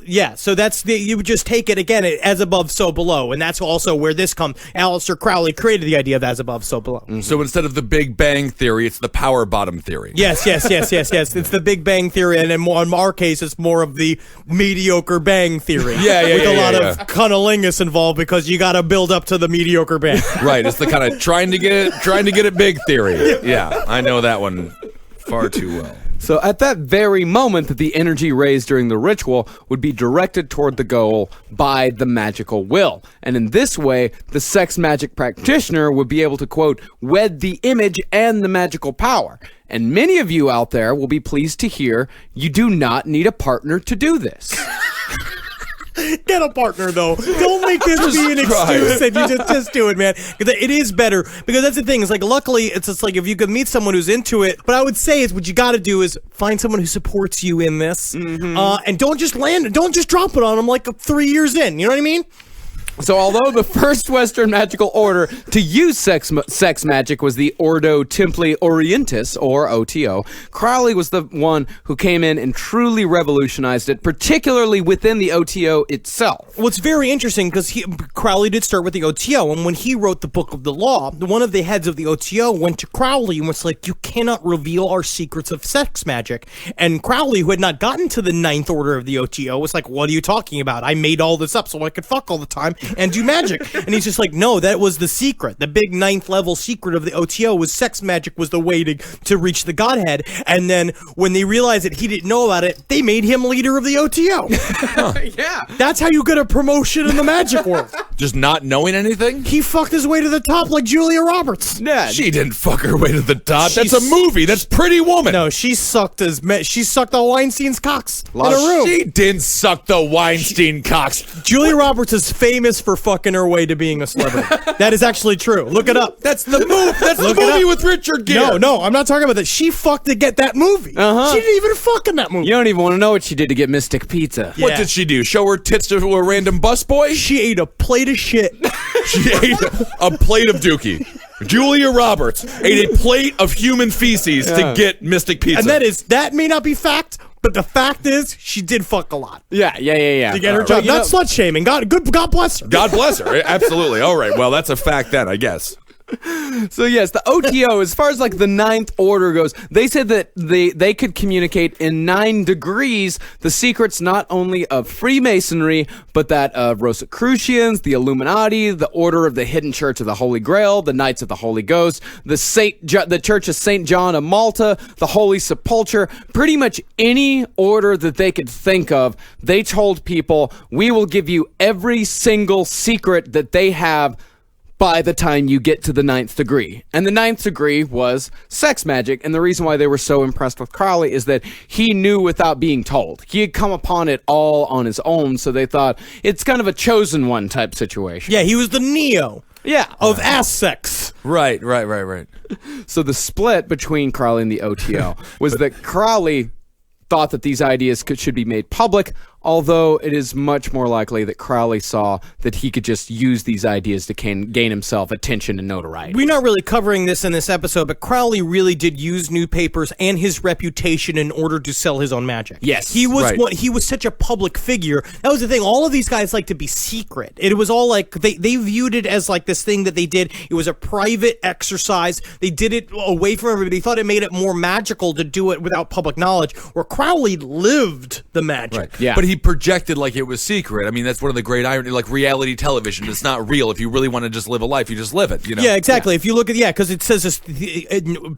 that's you would just take it again as above so below, and that's also where this comes. Aleister Crowley created the idea of as above so below. Mm-hmm. So instead of the Big Bang theory, it's the power bottom theory. Yes. It's the Big Bang theory, and in our case, it's more of the mediocre bang theory. With a lot of cunnilingus involved because you got to build up to the mediocre bang. Right. It's the kind of trying to get it big theory. Yeah, I know that one far too well. So at that very moment that the energy raised during the ritual would be directed toward the goal by the magical will. And in this way, the sex magic practitioner would be able to, quote, wed the image and the magical power. And many of you out there will be pleased to hear you do not need a partner to do this. Get a partner, though. Don't make this be an excuse that you just do it, man. Because it is better. Because that's the thing. It's like, luckily, it's just like if you could meet someone who's into it. But I would say is what you got to do is find someone who supports you in this, and don't just drop it on them like 3 years in. You know what I mean? So although the first Western magical order to use sex magic was the Ordo Templi Orientis, or OTO, Crowley was the one who came in and truly revolutionized it, particularly within the OTO itself. Well, it's very interesting because Crowley did start with the OTO, and when he wrote the Book of the Law, one of the heads of the OTO went to Crowley and was like, you cannot reveal our secrets of sex magic. And Crowley, who had not gotten to the ninth order of the OTO, was like, what are you talking about? I made all this up so I could fuck all the time and do magic. And he's just like, no, that was the secret. The big ninth level secret of the OTO was sex magic was the way to reach the Godhead. And then when they realized that he didn't know about it, they made him leader of the OTO. Yeah. That's how you get a promotion in the magic world. Just not knowing anything? He fucked his way to the top like Julia Roberts. Yeah. She didn't fuck her way to the top. That's a movie. That's Pretty Woman. No, she sucked the Weinstein's cocks in a room. She didn't suck the Weinstein cocks. Julia Roberts is famous for fucking her way to being a celebrity. That is actually true. Look it up. That's the movie. That's the movie with Richard Gere. No, I'm not talking about that. She fucked to get that movie. She didn't even fuck in that movie. You don't even want to know what she did to get Mystic Pizza. What did she do? Show her tits to a random busboy? She ate a plate of shit. She ate a plate of dookie. Julia Roberts ate a plate of human feces to get Mystic Pizza. And that may not be fact, but the fact is she did fuck a lot. Yeah. To get her job. Not slut shaming. God bless her. God bless her. Absolutely. All right. Well, that's a fact then, I guess. So yes, the OTO, as far as like the ninth order goes, they said that they could communicate in 9 degrees the secrets not only of Freemasonry, but that of Rosicrucians, the Illuminati, the Order of the Hidden Church of the Holy Grail, the Knights of the Holy Ghost, the Church of St. John of Malta, the Holy Sepulchre, pretty much any order that they could think of. They told people, we will give you every single secret that they have by the time you get to the 9th degree. And the 9th degree was sex magic, and the reason why they were so impressed with Crowley is that he knew without being told. He had come upon it all on his own, so they thought it's kind of a chosen one type situation. Yeah, he was the Neo. Yeah. Of ass sex. Right. So the split between Crowley and the OTO was that Crowley thought that these ideas should be made public although it is much more likely that Crowley saw that he could just use these ideas to gain himself attention and notoriety. We're not really covering this in this episode, but Crowley really did use newspapers and his reputation in order to sell his own magic. Yes, he was right. he was such a public figure. That was the thing. All of these guys like to be secret. It was all like they viewed it as like this thing that they did. It was a private exercise. They did it away from everybody. They thought it made it more magical to do it without public knowledge. Where Crowley lived the magic. Right. Yeah. But he projected like it was secret. I mean, that's one of the great irony, like reality television. It's not real. If you really want to just live a life, you just live it. You know? Yeah, exactly. If you look at because it says this,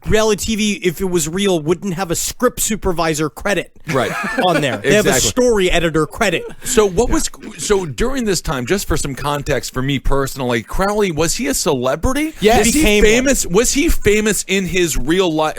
reality TV, if it was real, wouldn't have a script supervisor credit Right. on there. They have a Exactly. story editor credit. So so during this time, just for some context for me personally, Crowley, was he a celebrity? Yes. Was he Became famous? Was he famous in his real life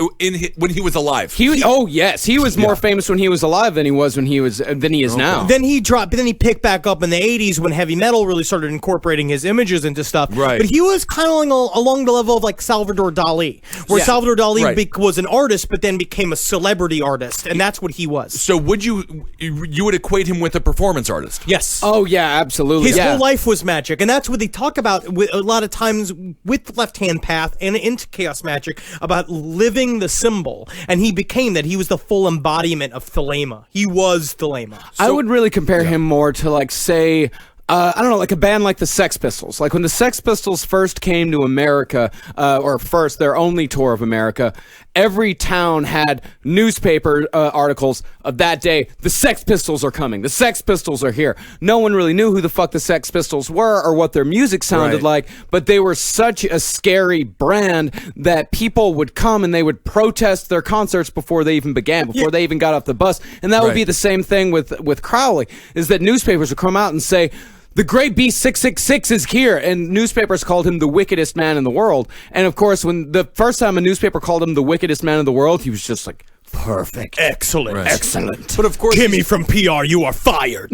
when he was alive? He was more famous when he was alive than he is now. Then he dropped. Then he picked back up in the '80s when heavy metal really started incorporating his images into stuff. Right. But he was kind of along the level of like Salvador Dali, where Yeah. Salvador Dali Right. was an artist, but then became a celebrity artist, and that's what he was. So would you would equate him with a performance artist? Yes. Oh yeah, absolutely. His yeah. whole life was magic, and that's what they talk about a lot of times with Left Hand Path and into Chaos Magic, about living the symbol. And he became that. He was the full embodiment of Thelema. He was Thelema. I would really compare him more to like say. I don't know, like a band like the Sex Pistols. Like when the Sex Pistols first came to America, or first their only tour of America, every town had newspaper articles of that day. The Sex Pistols are coming. The Sex Pistols are here. No one really knew who the fuck the Sex Pistols were or what their music sounded like, but they were such a scary brand that people would come and they would protest their concerts before they even began, before they even got off the bus. And that would be the same thing with Crowley, is that newspapers would come out and say, the Great Beast 666 is here, and newspapers called him the wickedest man in the world. And of course, when the first time a newspaper called him the wickedest man in the world, he was just like, perfect. Excellent. Right. Excellent. But of course, Kimmy from PR, you are fired.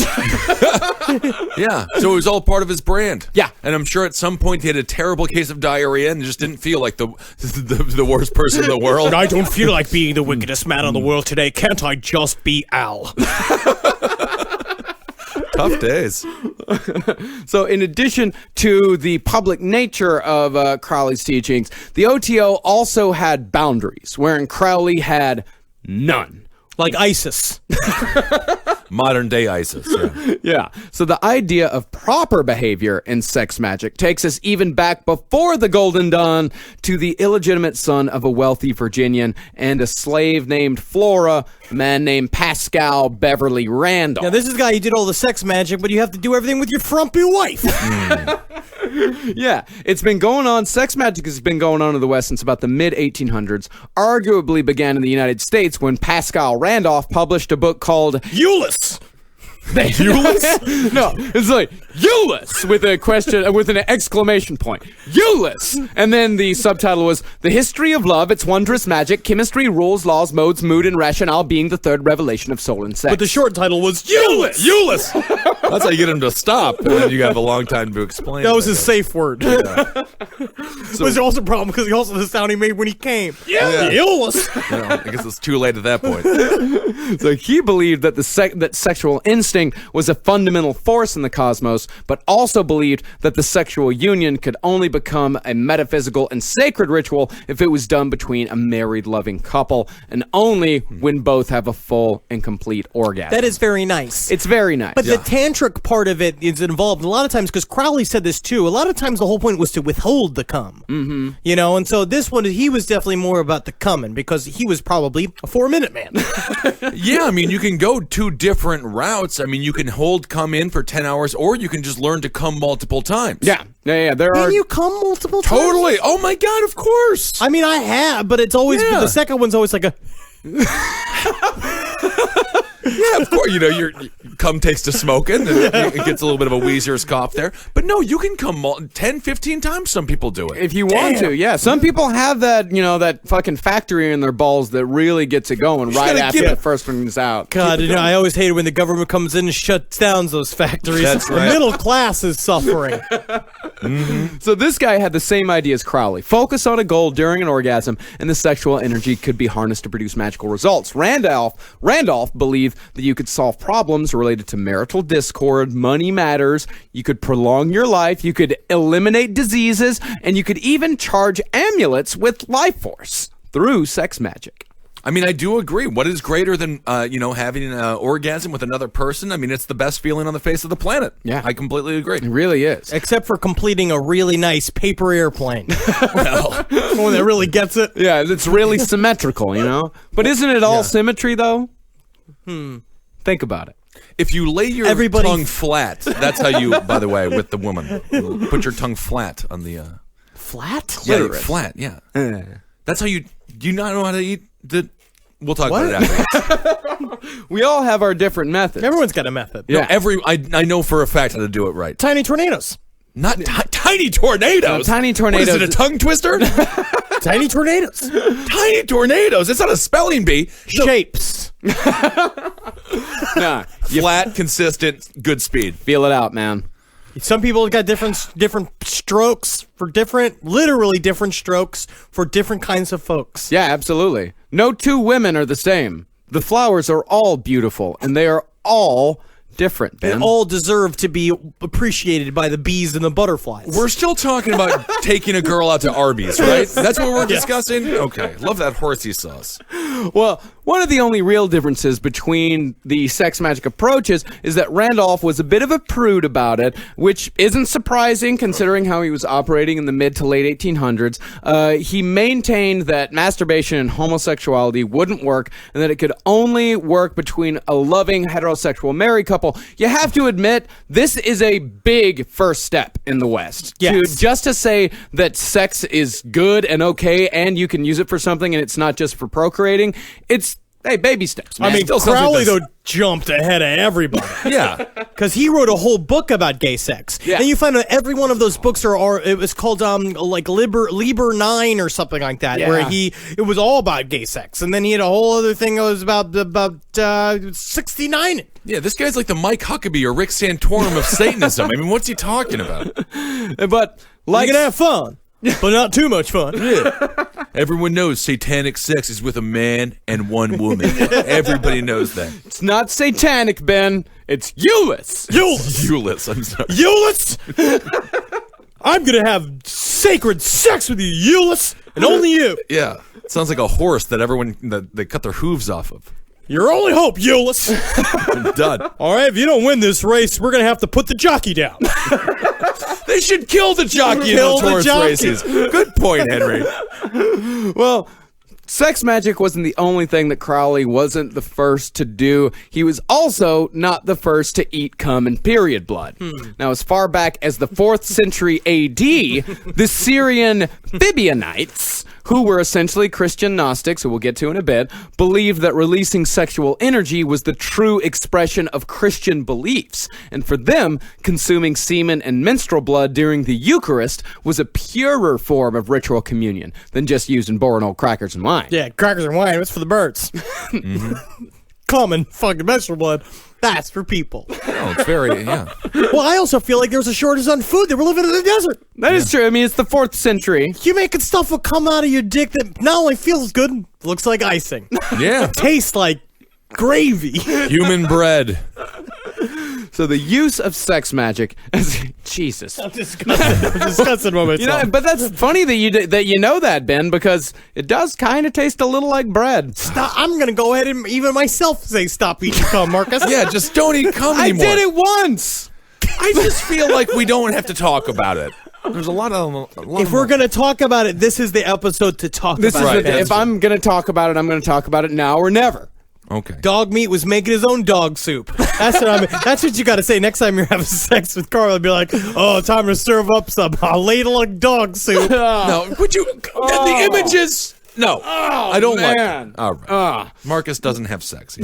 yeah. So it was all part of his brand. Yeah. And I'm sure at some point he had a terrible case of diarrhea and just didn't feel like the worst person in the world. I don't feel like being the wickedest man in the world today. Can't I just be Al? Tough days. So in addition to the public nature of Crowley's teachings, the OTO also had boundaries, wherein Crowley had none. Like ISIS. Modern day ISIS. Yeah. Yeah. So the idea of proper behavior in sex magic takes us even back before the Golden Dawn to the illegitimate son of a wealthy Virginian and a slave named Flora, a man named Pascal Beverly Randall. Now, this is the guy who did all the sex magic, but you have to do everything with your frumpy wife. Yeah, it's been going on. Sex magic has been going on in the West since about the mid-1800s. Arguably began in the United States when Pascal Randolph published a book called Euless. Euless? No, it's like Euless with a question, with an exclamation point. Euless! And then the subtitle was The History of Love, Its Wondrous Magic, Chemistry, Rules, Laws, Modes, Mood, and Rationale Being the Third Revelation of Soul and Sex. But the short title was Euless. Euless. That's how you get him to stop, and then you have a long time to explain. That was it. his safe word. Was also a problem because he also the sound he made when he came. Euless. You know, I guess it's too late at that point. So he believed that that sexual instinct was a fundamental force in the cosmos, but also believed that the sexual union could only become a metaphysical and sacred ritual if it was done between a married, loving couple, and only when both have a full and complete orgasm. That is very nice. It's very nice. But the tantric part of it is involved a lot of times, because Crowley said this too. A lot of times the whole point was to withhold the cum. Mm-hmm. You know, and so this one, he was definitely more about the coming, because he was probably a 4-minute man. Yeah, I mean, you can go two different routes. I mean, you can hold cum in for 10 hours, or you can just learn to cum multiple times. Yeah. There are. Can you come multiple times? Totally. Oh my God, of course. I mean, I have, but it's always, Yeah. the second one's always like a... Yeah, of course. You know, your cum takes to smoking, and it gets a little bit of a Weezer's cough there. But no, you can cum 10, 15 times. Some people do it. If you want to, yeah. Some people have that, that fucking factory in their balls that really gets it going right gotta after give the it- first one is out. God, I always hated when the government comes in and shuts down those factories. That's The right. middle class is suffering. So this guy had the same idea as Crowley. Focus on a goal during an orgasm, and the sexual energy could be harnessed to produce magical results. Randolph believed that you could solve problems related to marital discord, money matters, you could prolong your life, you could eliminate diseases, and you could even charge amulets with life force through sex magic. I mean, I do agree. What is greater than, having an orgasm with another person? I mean, it's the best feeling on the face of the planet. Yeah. I completely agree. It really is. Except for completing a really nice paper airplane. Well, one that really gets it. Yeah, it's really symmetrical, you know? But isn't it all symmetry, though? Think about it. If you lay your tongue flat, that's how you, by the way, with the woman, put your tongue flat on the... Flat? Yeah, flat, yeah. That's how you... Do you not know how to eat the... We'll talk about it after. We all have our different methods. Everyone's got a method. Yeah. I know for a fact how to do it right. Tiny tornadoes. Not tiny tornadoes. Tiny tornadoes. What is it, a tongue twister? Tiny tornadoes. Tiny tornadoes. It's not a spelling bee. Shapes. Nah, Flat, consistent, good speed. feel it out, man. Some people have got different strokes for literally different strokes for different kinds of folks. Yeah, absolutely. No two women are the same. The flowers are all beautiful, and they are all different, They Ben. all deserve to be appreciated by the bees and the butterflies. We're still talking about taking a girl out to Arby's, right? That's what we're discussing? Okay. Love that horsey sauce. Well, one of the only real differences between the sex magic approaches is that Randolph was a bit of a prude about it, which isn't surprising considering how he was operating in the mid to late 1800s. He maintained that masturbation and homosexuality wouldn't work and that it could only work between a loving heterosexual married couple. You have to admit, this is a big first step in the West. Yes. Just to say that sex is good and okay and you can use it for something and it's not just for procreating, it's, hey, baby steps, man. I mean, Still sounds like Crowley, this. though, jumped ahead of everybody. Yeah. Because he wrote a whole book about gay sex. Yeah. And you find out every one of those books it was called like Liber 9 or something like that, Yeah. where it was all about gay sex. And then he had a whole other thing that was about 69. Yeah, this guy's like the Mike Huckabee or Rick Santorum of Satanism. I mean, what's he talking about? But like, You can have fun, but not too much fun. Everyone knows satanic sex is with a man and one woman. Everybody knows that. it's not satanic, Ben. It's Euless. Euless, I'm sorry. Euless! I'm going to have sacred sex with you, Euless, and only you. Yeah. Sounds like a horse that they cut their hooves off of. Your only hope, Euless. I'm done. All right, if you don't win this race, we're going to have to put the jockey down. They should kill the jockey in Kill those the horse jockey. races. Good point, Henry. Well, sex magic wasn't the only thing that Crowley wasn't the first to do. He was also not the first to eat cum and period blood. Now, as far back as the 4th century AD, the Syrian Bibianites, who were essentially Christian Gnostics, who we'll get to in a bit, believed that releasing sexual energy was the true expression of Christian beliefs. And for them, consuming semen and menstrual blood during the Eucharist was a purer form of ritual communion than just using boring old crackers and wine. Yeah, crackers and wine, it's for the birds. Common fucking vegetable blood, that's for people. Oh, it's very, yeah. Well, I also feel like there was a shortage on food. They were living in the desert. That is true. I mean, it's the 4th century. You making stuff will come out of your dick that not only feels good, looks like icing. Yeah. Tastes like gravy. Human bread. So the use of sex magic, Jesus. I'm disgusted by myself. You know, but that's funny that you know that, Ben, because it does kind of taste a little like bread. Stop. I'm going to go ahead and even myself say stop eating cum, Marcus. Yeah, just don't eat cum I anymore. did it once. I just feel like we don't have to talk about it. There's a lot of... If we're going to talk about it, this is the episode to talk This about is it. if I'm going to talk about it, I'm going to talk about it now or never. Okay. Dog Meat was making his own dog soup. That's what that's what you got to say next time you're having sex with Carl. Be like, oh, time to serve up some ladle of dog soup. No, would you... The images... No, I don't man. like it. All right. Marcus doesn't have sex.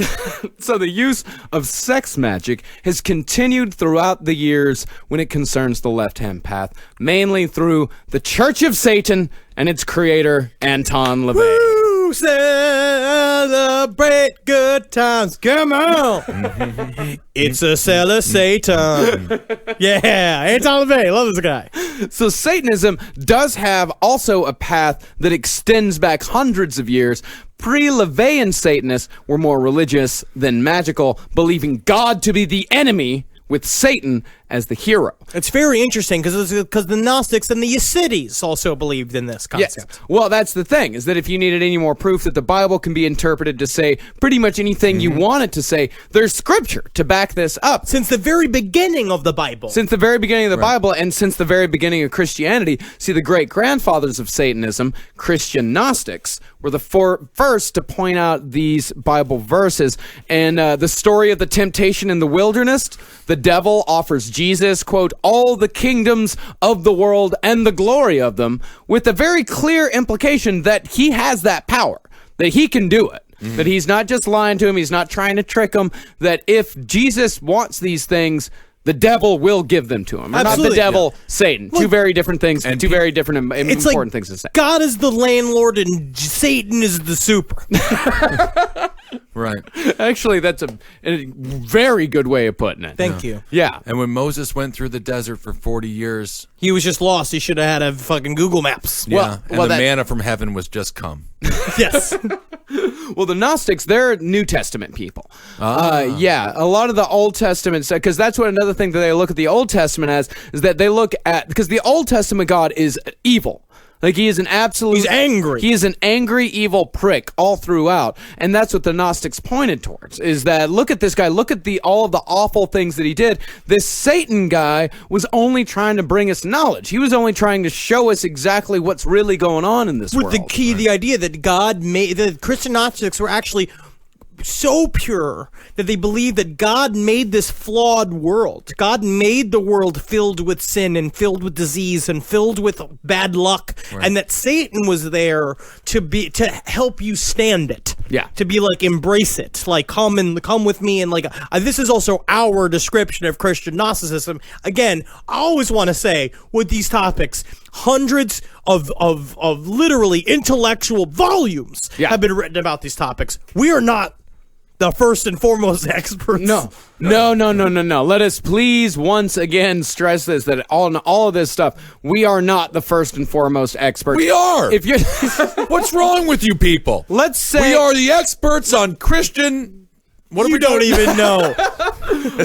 So the use of sex magic has continued throughout the years when it concerns the left-hand path, mainly through the Church of Satan and its creator, Anton LaVey. to celebrate good times. Come on. It's a cell of Satan. Yeah, Anton LaVey. Love this guy. So Satanism does have also a path that extends back hundreds of years. Pre-LaVeyan Satanists were more religious than magical, believing God to be the enemy with Satan as the hero. It's very interesting because the Gnostics and the Yesides also believed in this concept. Yes. Well, that's the thing, is that if you needed any more proof that the Bible can be interpreted to say pretty much anything you want it to say, there's scripture to back this up. Since the very beginning of the Bible. Since the very beginning of the Bible and since the very beginning of Christianity, see, the great-grandfathers of Satanism, Christian Gnostics, were the first to point out these Bible verses. And the story of the temptation in the wilderness, the devil offers Jesus, quote, all the kingdoms of the world and the glory of them, with a very clear implication that he has that power, that he can do it, that he's not just lying to him, he's not trying to trick him, that if Jesus wants these things, the devil will give them to him. Or not the devil, Satan. Two very different things, and two very different important things to say. God is the landlord and Satan is the super. Right. Actually, that's a very good way of putting it. Thank you. Yeah. And when Moses went through the desert for 40 years... He was just lost. He should have had a fucking Google Maps. Yeah, and the manna from heaven was just come. Yes. Well, the Gnostics, they're New Testament people. Yeah, a lot of the Old Testament, because that's what another thing that they look at the Old Testament as, is that they look at, because the Old Testament God is evil. Like, he is an absolute... He's angry. He is an angry, evil prick all throughout. And that's what the Gnostics pointed towards, is that, look at this guy, look at all of the awful things that he did. This Satan guy was only trying to bring us knowledge. He was only trying to show us exactly what's really going on in this world. With the idea that God made... The Christian Gnostics were actually so pure that they believed that God made this flawed world. God made the world filled with sin and filled with disease and filled with bad luck, and that Satan was there to help you stand it. Yeah. To be like, embrace it. Like, come with me, and like, this is also our description of Christian Gnosticism. Again, I always want to say with these topics, hundreds of literally intellectual volumes have been written about these topics. We are not the first and foremost experts. No. Let us please once again stress this, that on all of this stuff, we are not the first and foremost experts. We are. If you're What's wrong with you people? Let's say we are the experts on Christian... What do we don't even know.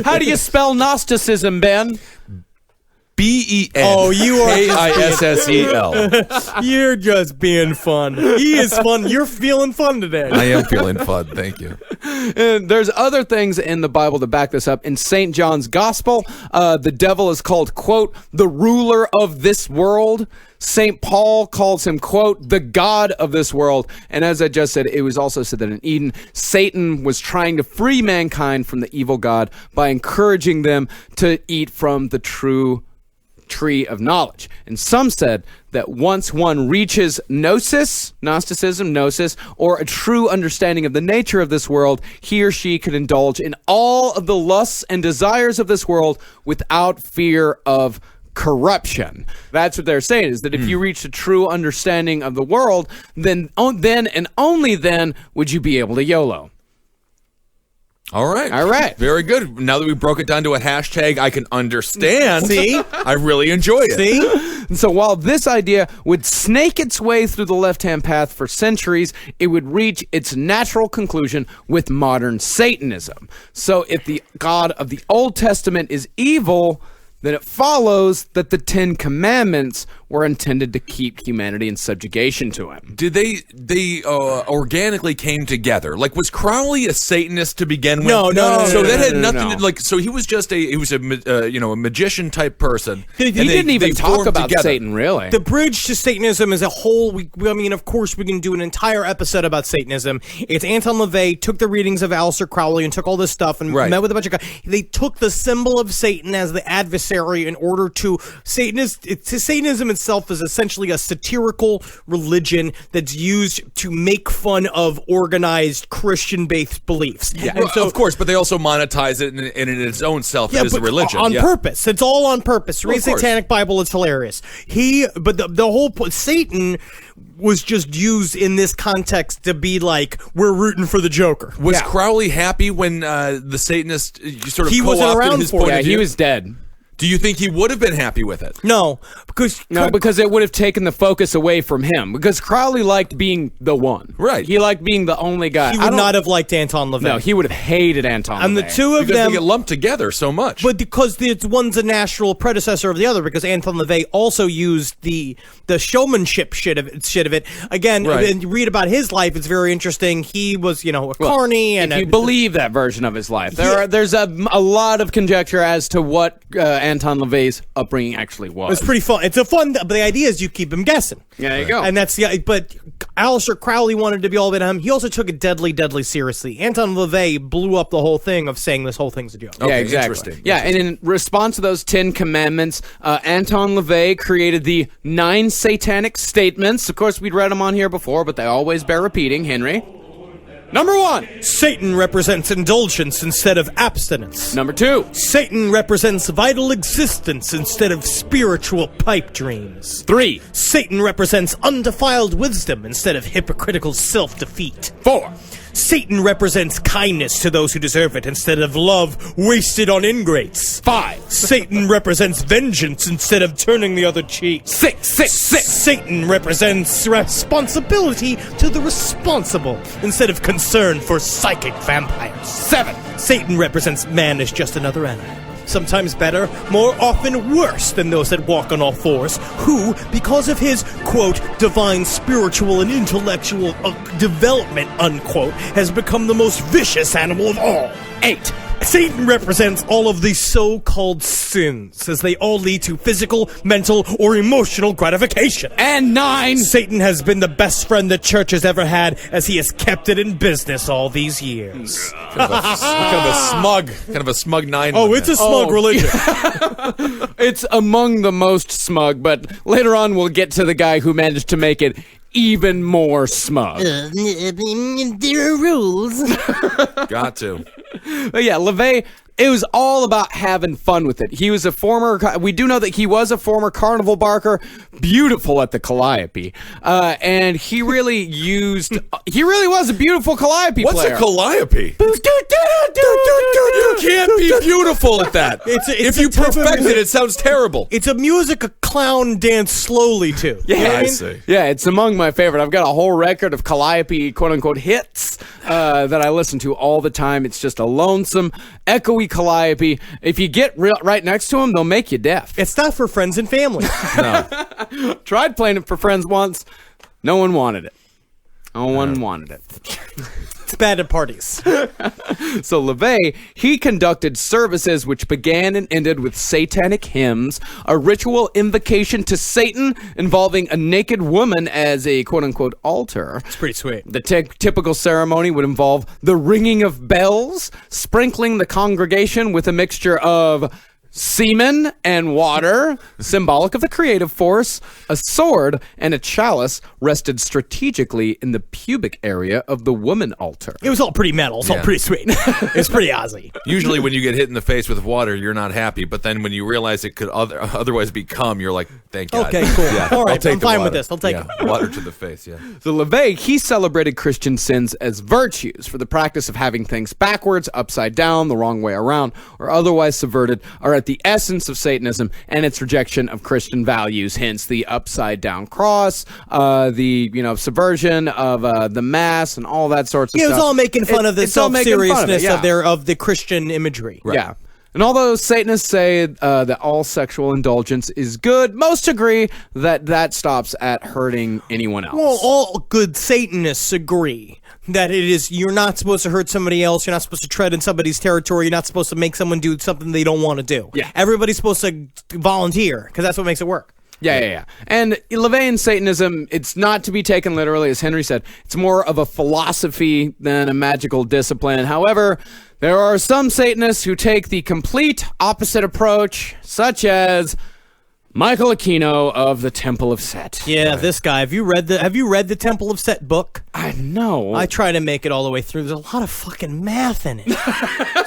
How do you spell Gnosticism, Ben? B-E-N. Oh, you are K-I-S-S-E-L. You're just being fun. He is fun. You're feeling fun today. I am feeling fun. Thank you. And there's other things in the Bible to back this up. In St. John's Gospel, the devil is called, quote, the ruler of this world. St. Paul calls him, quote, the God of this world. And as I just said, it was also said that in Eden, Satan was trying to free mankind from the evil God by encouraging them to eat from the true tree of knowledge. And some said that once one reaches gnosis, Gnosticism, gnosis, or a true understanding of the nature of this world, he or she could indulge in all of the lusts and desires of this world without fear of corruption. That's what they're saying, is that if you reach a true understanding of the world, then and only then would you be able to YOLO. All right. Very good. Now that we broke it down to a hashtag I can understand, See? I really enjoy it. See? And so while this idea would snake its way through the left-hand path for centuries, it would reach its natural conclusion with modern Satanism. So if the God of the Old Testament is evil, then it follows that the Ten Commandments were intended to keep humanity in subjugation to him. Did they organically came together? Like, was Crowley a Satanist to begin with? No. So that had nothing no. to, like. So he was just a magician type person. He didn't even talk about Satan, really. The bridge to Satanism as a whole, I mean, of course, we can do an entire episode about Satanism. It's Anton LaVey took the readings of Aleister Crowley and took all this stuff and met with a bunch of guys. They took the symbol of Satan as the adversary in order to Satanism and itself is essentially a satirical religion that's used to make fun of organized Christian-based beliefs. Yeah, And so, of course, but they also monetize it in its own self. It is a but religion. on purpose. It's all on purpose. Read of course. Satanic Bible, it's hilarious. But the whole point, Satan was just used in this context to be like, we're rooting for the Joker. Was Crowley happy when the Satanist sort of He wasn't co-opted around his for point it. of Yeah, view? he was dead. Do you think he would have been happy with it? No, because Because it would have taken the focus away from him. Because Crowley liked being the one. Right. He liked being the only guy. he I would don't- not have liked Anton LaVey. No, he would have hated Anton And the LaVey. two of Because them, they get lumped together so much. but because one's a natural predecessor of the other, because Anton LaVey also used the showmanship shit of it. Again, Right. and you read about his life, it's very interesting. He was, a carny, and If you believe that version of his life, there's a lot of conjecture as to what Anton LaVey's upbringing actually was. it's pretty fun. It's a fun, but the idea is you keep him guessing. Yeah, there you go. And that's but Aleister Crowley wanted to be all about him. He also took it deadly seriously. Anton LaVey blew up the whole thing of saying this whole thing's a joke. Okay, yeah, exactly. interesting. Yeah, and in response to those 10 commandments, Anton LaVey created the 9 satanic statements. Of course, we'd read them on here before, but they always bear repeating. Henry. Number 1. Satan represents indulgence instead of abstinence. Number 2. Satan represents vital existence instead of spiritual pipe dreams. 3. Satan represents undefiled wisdom instead of hypocritical self-defeat. 4. Satan represents kindness to those who deserve it instead of love wasted on ingrates. 5. Satan represents vengeance instead of turning the other cheek. 6. Satan represents responsibility to the responsible instead of concern for psychic vampires. 7. Satan represents man as just another animal. Sometimes better, more often worse than those that walk on all fours, who, because of his, quote, divine spiritual and intellectual development, unquote, has become the most vicious animal of all. 8. Satan represents all of these so-called sins, as they all lead to physical, mental, or emotional gratification. And 9. Satan has been the best friend the church has ever had, as he has kept it in business all these years. kind of a smug 9. Oh, it's a smug religion. It's among the most smug, but later on we'll get to the guy who managed to make it even more smug. There are rules. Got to. But yeah, LaVey, it was all about having fun with it. He was we do know that he was a former carnival barker, beautiful at the calliope. And he really was a beautiful calliope What's player. a calliope? You can't be beautiful at that. It's if a you type of perfect music. it sounds terrible. It's a music a clown dance slowly to. Yeah, You know what I mean? see. Yeah, it's among my favorite. I've got a whole record of calliope, quote-unquote, hits that I listen to all the time. It's just a lonesome, echoey calliope. If you get right next to them, they'll make you deaf. It's not for friends and family. No. Tried playing it for friends once. No one wanted it. No one wanted it. It's bad at parties. So LaVey, he conducted services which began and ended with satanic hymns, a ritual invocation to Satan involving a naked woman as a quote-unquote altar. It's pretty sweet. The typical ceremony would involve the ringing of bells, sprinkling the congregation with a mixture of semen and water, symbolic of the creative force. A sword and a chalice rested strategically in the pubic area of the woman altar. It was all pretty metal. It's all pretty sweet. It's pretty Aussie. Usually when you get hit in the face with water, you're not happy. But then when you realize it could otherwise be cum, you're like, thank God. Okay, cool. Yeah, All right, I'll take I'm the fine with water. this. I'll take Yeah, it. water to the face, yeah. So LaVey, he celebrated Christian sins as virtues for the practice of having things backwards, upside down, the wrong way around, or otherwise subverted, are at the essence of Satanism and its rejection of Christian values, hence the upside down cross, the subversion of the mass and all that sorts of It stuff. was all making fun of the It's all making fun of it, self-seriousness yeah. of the Christian imagery. Yeah. And although Satanists say that all sexual indulgence is good, most agree that stops at hurting anyone else. Well, all good Satanists agree that you're not supposed to hurt somebody else. You're not supposed to tread in somebody's territory. You're not supposed to make someone do something they don't want to do. Yeah. Everybody's supposed to volunteer because that's what makes it work. Yeah. And LaVeyan Satanism, it's not to be taken literally, as Henry said. It's more of a philosophy than a magical discipline. However, there are some Satanists who take the complete opposite approach, such as Michael Aquino of the Temple of Set. Yeah, this guy. Have you read the Temple of Set book? I know. I try to make it all the way through. There's a lot of fucking math in it.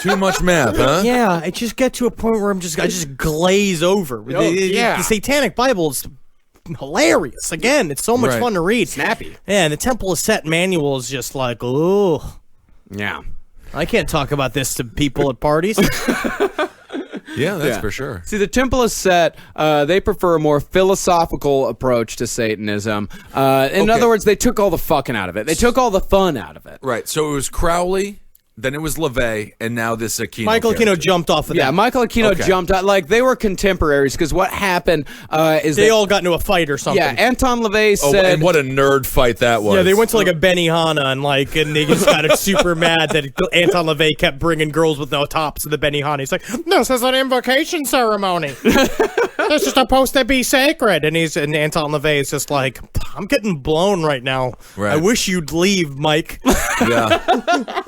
Too much math, huh? Yeah, I just get to a point where I just glaze over. The Satanic Bible is hilarious. Again, it's so much fun to read. Snappy. Yeah, and the Temple of Set manual is just like, oh. Yeah. I can't talk about this to people at parties. Yeah, that's for sure. See, the Temple of Set, they prefer a more philosophical approach to Satanism. In other words, they took all the fucking out of it. They took all the fun out of it. Right. So it was Crowley, then it was LaVey, and now this Aquino. Michael Aquino jumped off of that. Yeah, Michael Aquino jumped out. Like, they were contemporaries, because what happened is they all got into a fight or something. Yeah, Anton LaVey said... and what a nerd fight that was. Yeah, they went to like a Benihana and they just got super mad that Anton LaVey kept bringing girls with no tops to the Benihana. He's like, this is an invocation ceremony. This is supposed to be sacred. And Anton LaVey is just like, I'm getting blown right now. Right. I wish you'd leave, Mike. Yeah.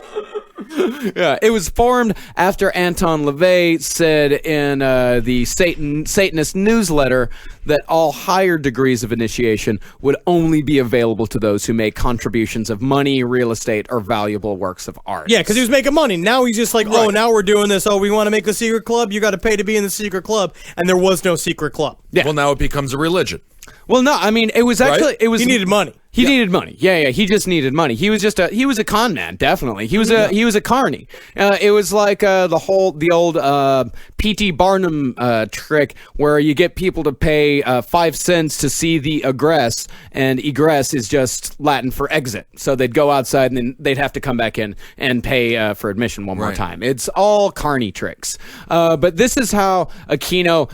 Yeah, it was formed after Anton LaVey said in the Satanist newsletter that all higher degrees of initiation would only be available to those who make contributions of money, real estate, or valuable works of art. Yeah, because he was making money. Now he's just like, oh, now we're doing this. Oh, we want to make a secret club? You got to pay to be in the secret club. And there was no secret club. Yeah. Well, now it becomes a religion. Well, no, I mean, it was actually... It was, he needed money. He needed money. Yeah, he just needed money. He was a con man, definitely. He was a carny. It was like the old P.T. Barnum trick where you get people to pay 5 cents to see the egress, and egress is just Latin for exit. So they'd go outside and then they'd have to come back in and pay for admission one more time. It's all carny tricks. But this is how Aquino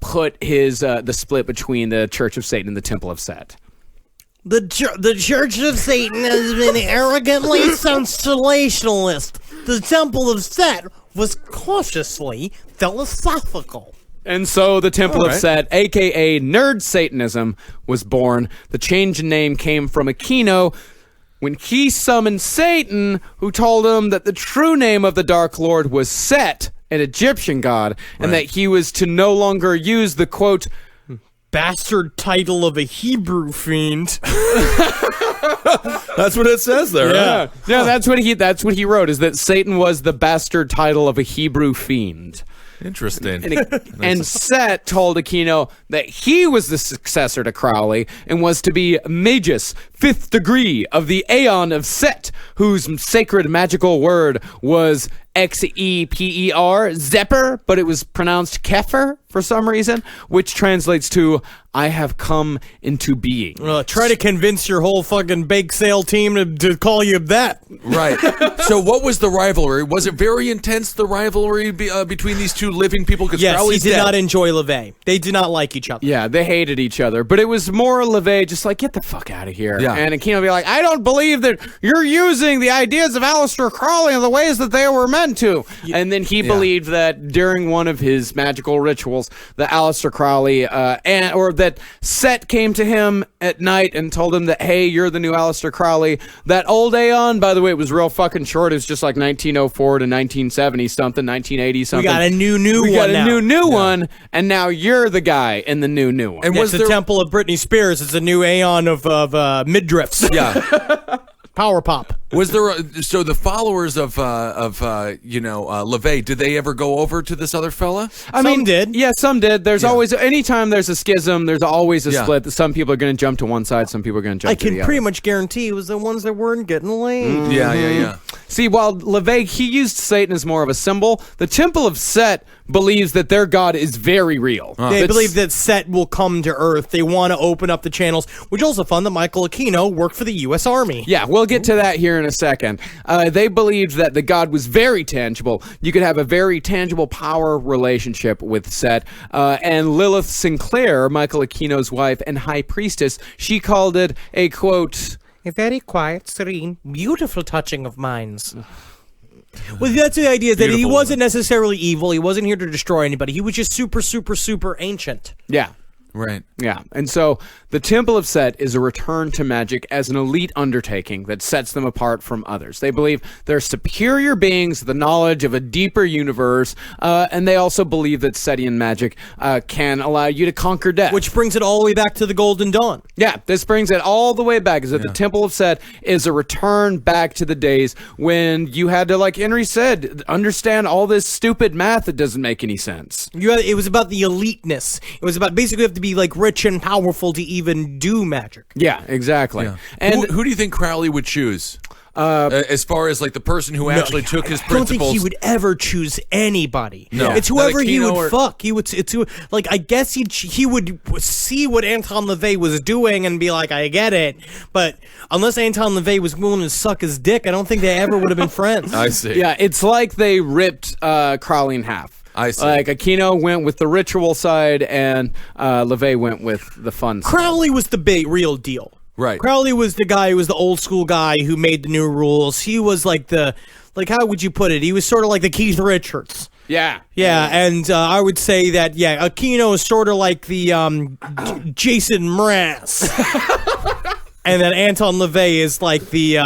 put his the split between the Church of Satan and the Temple of Set. The Church of Satan has been arrogantly sensationalist. The Temple of Set was cautiously philosophical. And so the Temple of Set, a.k.a. Nerd Satanism, was born. The change in name came from Aquino when he summoned Satan, who told him that the true name of the Dark Lord was Set, an Egyptian god, and that he was to no longer use the, quote, bastard title of a Hebrew fiend. That's what it says there. Yeah, that's what he wrote. Is that Satan was the bastard title of a Hebrew fiend. Interesting. And Set told Aquino that he was the successor to Crowley and was to be Magus, 5th degree of the Aeon of Set, whose sacred magical word was Xeper, Zepper, but it was pronounced Kefer for some reason, which translates to I have come into being. Try to convince your whole fucking bake sale team to call you that. Right. So what was the rivalry? Was it very intense, the rivalry between these two living people? Yes, Crowley's he did dead. not enjoy LaVey. They did not like each other. Yeah, they hated each other, but it was more LaVey just like, get the fuck out of here. Yeah. And Aquino would be like, I don't believe that you're using the ideas of Aleister Crowley in the ways that they were meant to. And then he believed that during one of his magical rituals, that Aleister Crowley, or that Set came to him at night and told him that, hey, you're the new Aleister Crowley. That old Aeon, by the way, it was real fucking short. It was just like 1904 to 1970 something, 1980 something. We got a new We one got now. a new one, and now you're the guy in the new one. And It's was the there... Temple of Britney Spears. It's a new Aeon of midriffs. Yeah. Power pop. Was there so the followers of LaVey, did they ever go over to this other fella? Some did. Yeah, some did. There's always, anytime there's a schism, there's always a Yeah. split. That some people are going to jump to one side, some people are going to jump I to the can other. pretty much guarantee it was the ones that weren't getting laid. Yeah. See, while LaVey, he used Satan as more of a symbol, the Temple of Set believes that their god is very real. They believe that Set will come to Earth. They want to open up the channels, which also fun that Michael Aquino worked for the U.S. Army. Yeah, we'll get to that here in a second. They believed that the god was very tangible. You could have a very tangible power relationship with Set. And Lilith Sinclair, Michael Aquino's wife and high priestess, she called it a, quote, a very quiet, serene, beautiful touching of minds. Well, that's the idea, that he Beautiful wasn't necessarily evil. He wasn't here to destroy anybody. He was just super, super, super ancient. yeah. Right. Yeah, and so the Temple of Set is a return to magic as an elite undertaking that sets them apart from others. They believe they're superior beings with the knowledge of a deeper universe, and they also believe that Setian magic can allow you to conquer death. Which brings it all the way back to the Golden Dawn. Yeah, this brings it all the way back, is that the Temple of Set is a return back to the days when you had to, like Henry said, understand all this stupid math that doesn't make any sense. It was about the eliteness. It was about basically you have to be like rich and powerful to even do magic. Yeah, exactly. Yeah. And who do you think Crowley would choose? As far as like the person who actually took his I don't principles. think he would ever choose anybody. No. It's whoever Not he Aquino would or- fuck. I guess he would see what Anton LaVey was doing and be like, I get it. But unless Anton LaVey was willing to suck his dick, I don't think they ever would have been friends. I see. yeah, it's like they ripped Crowley in half. I see. Like Aquino went with the ritual side, and LaVey went with the fun side. Crowley was the big real deal. Right. Crowley was the guy who was the old school guy who made the new rules. He was like how would you put it? He was sort of like the Keith Richards. Yeah. Yeah, and I would say that, Aquino is sort of like the Jason Mraz. And then Anton LaVey is like the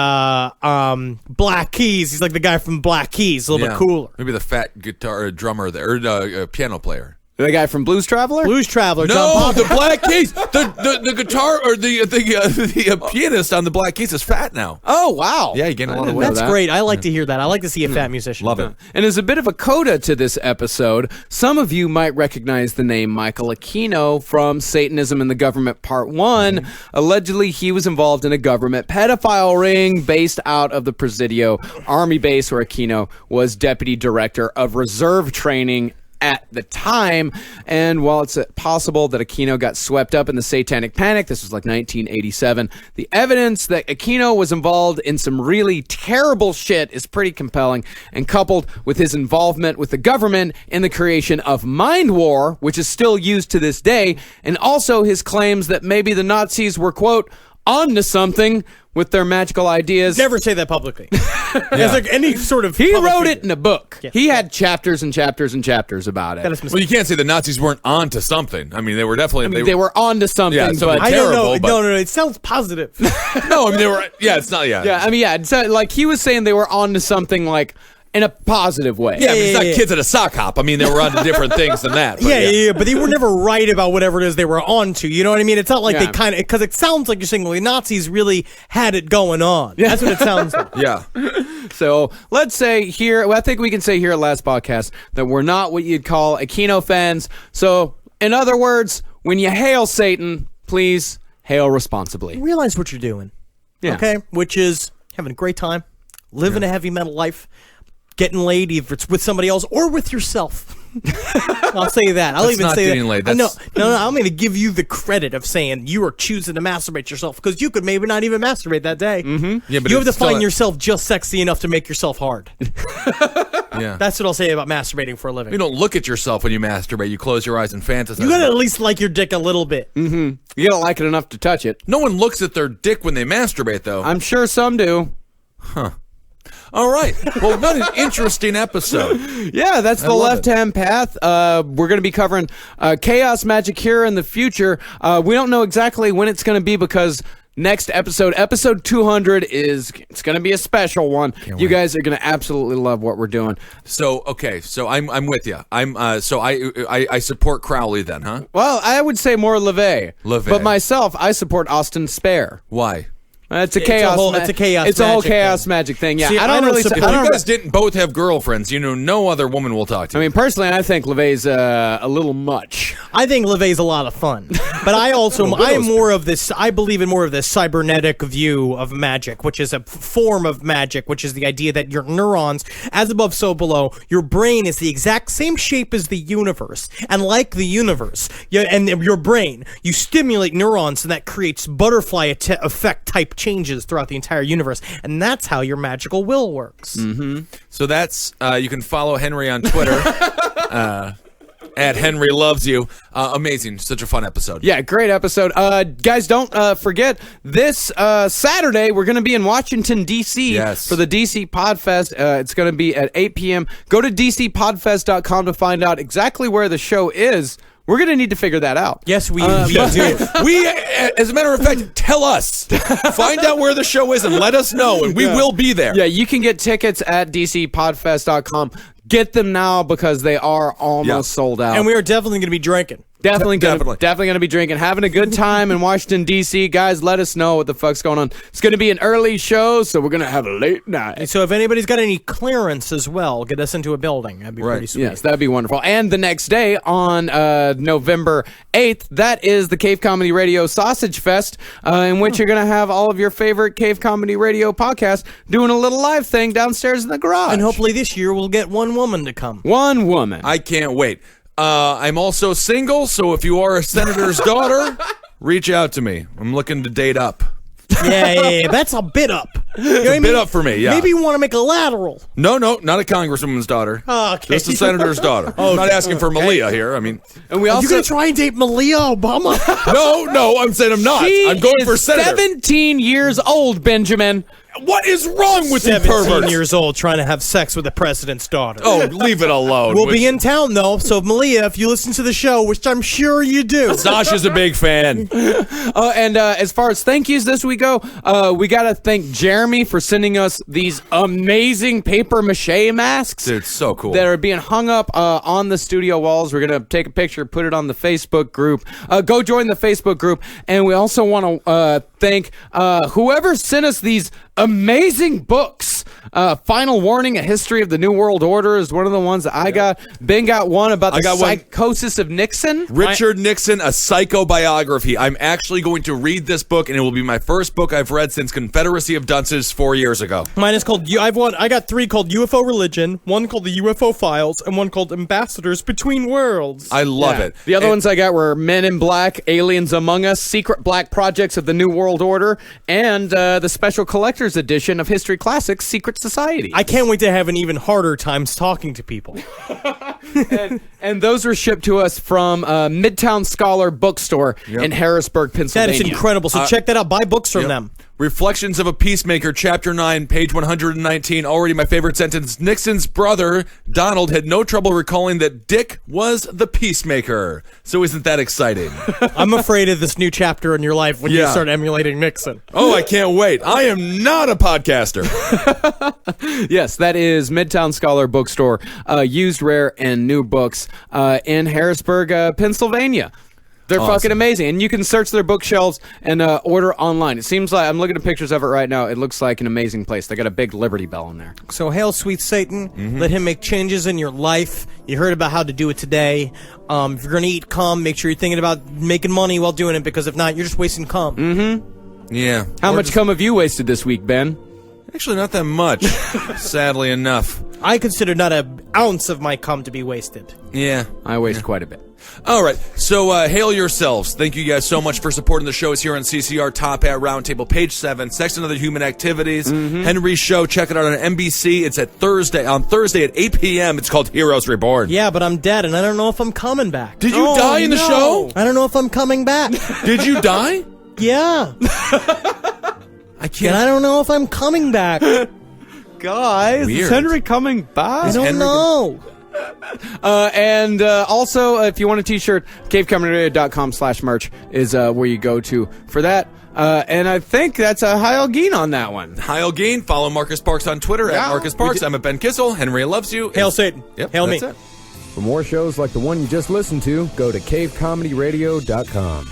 Black Keys. He's like the guy from Black Keys, a little bit cooler. Maybe the fat guitar drummer there, or piano player. The guy from Blues Traveler? Blues Traveler, John No, Pop. the Black Keys. The guitar or the pianist on the Black Keys is fat now. Oh, wow. Yeah, you gained a lot of didn't weight. know That's that. great. I like to hear that. I like to see a fat musician. Love it. And as a bit of a coda to this episode, some of you might recognize the name Michael Aquino from Satanism and the Government Part 1. Allegedly, he was involved in a government pedophile ring based out of the Presidio Army base where Aquino was deputy director of reserve training at the time. And while it's possible that Aquino got swept up in the Satanic Panic, this was like 1987, the evidence that Aquino was involved in some really terrible shit is pretty compelling, and coupled with his involvement with the government in the creation of Mind War, which is still used to this day, and also his claims that maybe the Nazis were, quote, onto something with their magical ideas. Never say that publicly. There's like any sort of. He public wrote figure. it in a book. Yeah. He had chapters and chapters and chapters about it. That is mis- Well, you can't say the Nazis weren't on to something. I mean, they were definitely. They were onto something, Yeah, something but I don't know. terrible, but- No. It sounds positive. No, I mean they were. Yeah, it's not. Yeah, yeah, I mean, yeah. So, like he was saying, they were onto something like in a positive way. Yeah, I mean, it's not yeah. kids at a sock hop. I mean, they were onto different things than that. But Yeah, but they were never right about whatever it is they were on to. You know what I mean? It's not like Yeah. they kind of, because it sounds like you're saying, well, the Nazis really had it going on. That's what it sounds like. Yeah. So let's say here, well, I think we can say here at Last Podcast that we're not what you'd call Aquino fans. So, in other words, when you hail Satan, please hail responsibly. Realize what you're doing. Yeah. Okay? Which is having a great time, living a heavy metal life, getting laid, either it's with somebody else or with yourself. I'll say that. I'll That's even not say getting that. laid. No, That's- I'm going to give you the credit of saying you are choosing to masturbate yourself because you could maybe not even masturbate that day. Mm-hmm. Yeah, but you have to it's still find a- yourself just sexy enough to make yourself hard. Yeah. That's what I'll say about masturbating for a living. You don't look at yourself when you masturbate. You close your eyes and fantasize. You gotta at least like your dick a little bit. You gotta like it enough to touch it. No one looks at their dick when they masturbate, though. I'm sure some do. All right. Well, what an interesting episode. Yeah, that's the love left-hand path. We're going to be covering Chaos Magic here in the future. We don't know exactly when it's going to be because next episode 200 it's going to be a special one. You wait. guys are going to absolutely love what we're doing. So okay, so I'm with you. I support Crowley then, huh? Well, I would say more LaVey. LaVey. But myself, I support Austin Spare. Why? It's a It's chaos. a whole magic magic magic thing. Yeah, See, I I don't don't really. support- I If don't. you guys didn't both have girlfriends, no other woman will talk to I you. mean, personally, I think LaVey's a little much. I think LaVey's a lot of fun, but I also I am more of this. I believe in more of this cybernetic view of magic, which is a form of magic, which is the idea that your neurons, as above, so below, your brain is the exact same shape as the universe, and like the universe, and your brain, you stimulate neurons, and that creates butterfly effect type changes throughout the entire universe, and that's how your magical will works. So that's you can follow Henry on Twitter at Henry Loves You. Amazing, such a fun episode. Yeah, great episode. Guys, don't forget, this Saturday, we're going to be in Washington, D.C. Yes. for the DC Podfest. It's going to be at 8 p.m. Go to dcpodfest.com to find out exactly where the show is. We're going to need to figure that out. Yes, we do. We, as a matter of fact, tell us. Find out where the show is and let us know, and we will be there. Yeah, you can get tickets at dcpodfest.com. Get them now because they are almost sold out. And we are definitely going to be drinking. Definitely going to be drinking, having a good time in Washington, D.C. Guys, let us know what the fuck's going on. It's going to be an early show, so we're going to have a late night. So if anybody's got any clearance as well, get us into a building. That'd be pretty sweet. Yes, that'd be wonderful. And the next day, on November 8th, that is the Cave Comedy Radio Sausage Fest, in which you're going to have all of your favorite Cave Comedy Radio podcasts doing a little live thing downstairs in the garage. And hopefully this year we'll get one woman to come. One woman. I can't wait. I'm also single, so if you are a senator's daughter, reach out to me. I'm looking to date up. Yeah, that's a bit up. You know what I mean? Bit up for me, yeah. Maybe you want to make a lateral. No, not a congresswoman's daughter. Okay. Just a senator's daughter. I'm not asking for Malia here. I mean, and we Are also you going to try and date Malia Obama? no, I'm saying I'm not. She I'm going is for senator. 17 years old, Benjamin. What is wrong with you 17 perverts? years old trying to have sex with the president's daughter. Oh, leave it alone. We'll be in town, though, so Malia, if you listen to the show, which I'm sure you do. Sasha's a big fan. And as far as thank yous this week go, we got to thank Jeremy for sending us these amazing paper mache masks. Dude, it's so cool. That are being hung up on the studio walls. We're going to take a picture, put it on the Facebook group. Go join the Facebook group. And we also want to thank whoever sent us these amazing books. Final Warning, A History of the New World Order is one of the ones that I got. Ben got one about the psychosis of Nixon. Richard Nixon, a psychobiography. I'm actually going to read this book, and it will be my first book I've read since Confederacy of Dunces 4 years ago. Mine is called, I got 3 called UFO Religion, one called The UFO Files, and one called Ambassadors Between Worlds. I love it. The other ones I got were Men in Black, Aliens Among Us, Secret Black Projects of the New World Order, and the special collector's edition of History Classics, Secret Society. I can't wait to have an even harder time talking to people. and those were shipped to us from Midtown Scholar Bookstore in Harrisburg, That Pennsylvania. is incredible. So check that out. Buy books from them. Reflections of a Peacemaker, Chapter 9, page 119. Already my favorite sentence. Nixon's brother, Donald, had no trouble recalling that Dick was the peacemaker. So isn't that exciting? I'm afraid of this new chapter in your life when you start emulating Nixon. Oh, I can't wait. I am not a podcaster. Yes, that is Midtown Scholar Bookstore, used, rare, and new books in Harrisburg, Pennsylvania. They're fucking amazing. And you can search their bookshelves and order online. It seems like, I'm looking at pictures of it right now, it looks like an amazing place. They got a big Liberty Bell in there. So hail sweet Satan. Let him make changes in your life. You heard about how to do it today. If you're going to eat cum, make sure you're thinking about making money while doing it, because if not, you're just wasting cum. Yeah. How much cum have you wasted this week, Ben? Actually, not that much, sadly enough. I consider not an ounce of my cum to be wasted. Yeah. I waste quite a bit. All right, so hail yourselves. Thank you guys so much for supporting the shows here on CCR Top Hat Roundtable, page 7, Sex and Other Human Activities. Henry's show, check it out on NBC. It's on Thursday at 8 p.m. It's called Heroes Reborn. Yeah, but I'm dead, and I don't know if I'm coming back. Did you die in the show? I don't know if I'm coming back. Did you die? Yeah. I can't. And I don't know if I'm coming back. Guys, Weird. is Henry coming back? I don't know. And also, if you want a t-shirt, cavecomedyradio.com/merch is where you go to for that. And I think that's a Heil Geen on that one. Heil Geen. Follow Marcus Parks on Twitter at Marcus Parks. I'm at Ben Kissel. Henry loves you. Hail Satan. Yep, Hail me. that's it. For more shows like the one you just listened to, go to cavecomedyradio.com.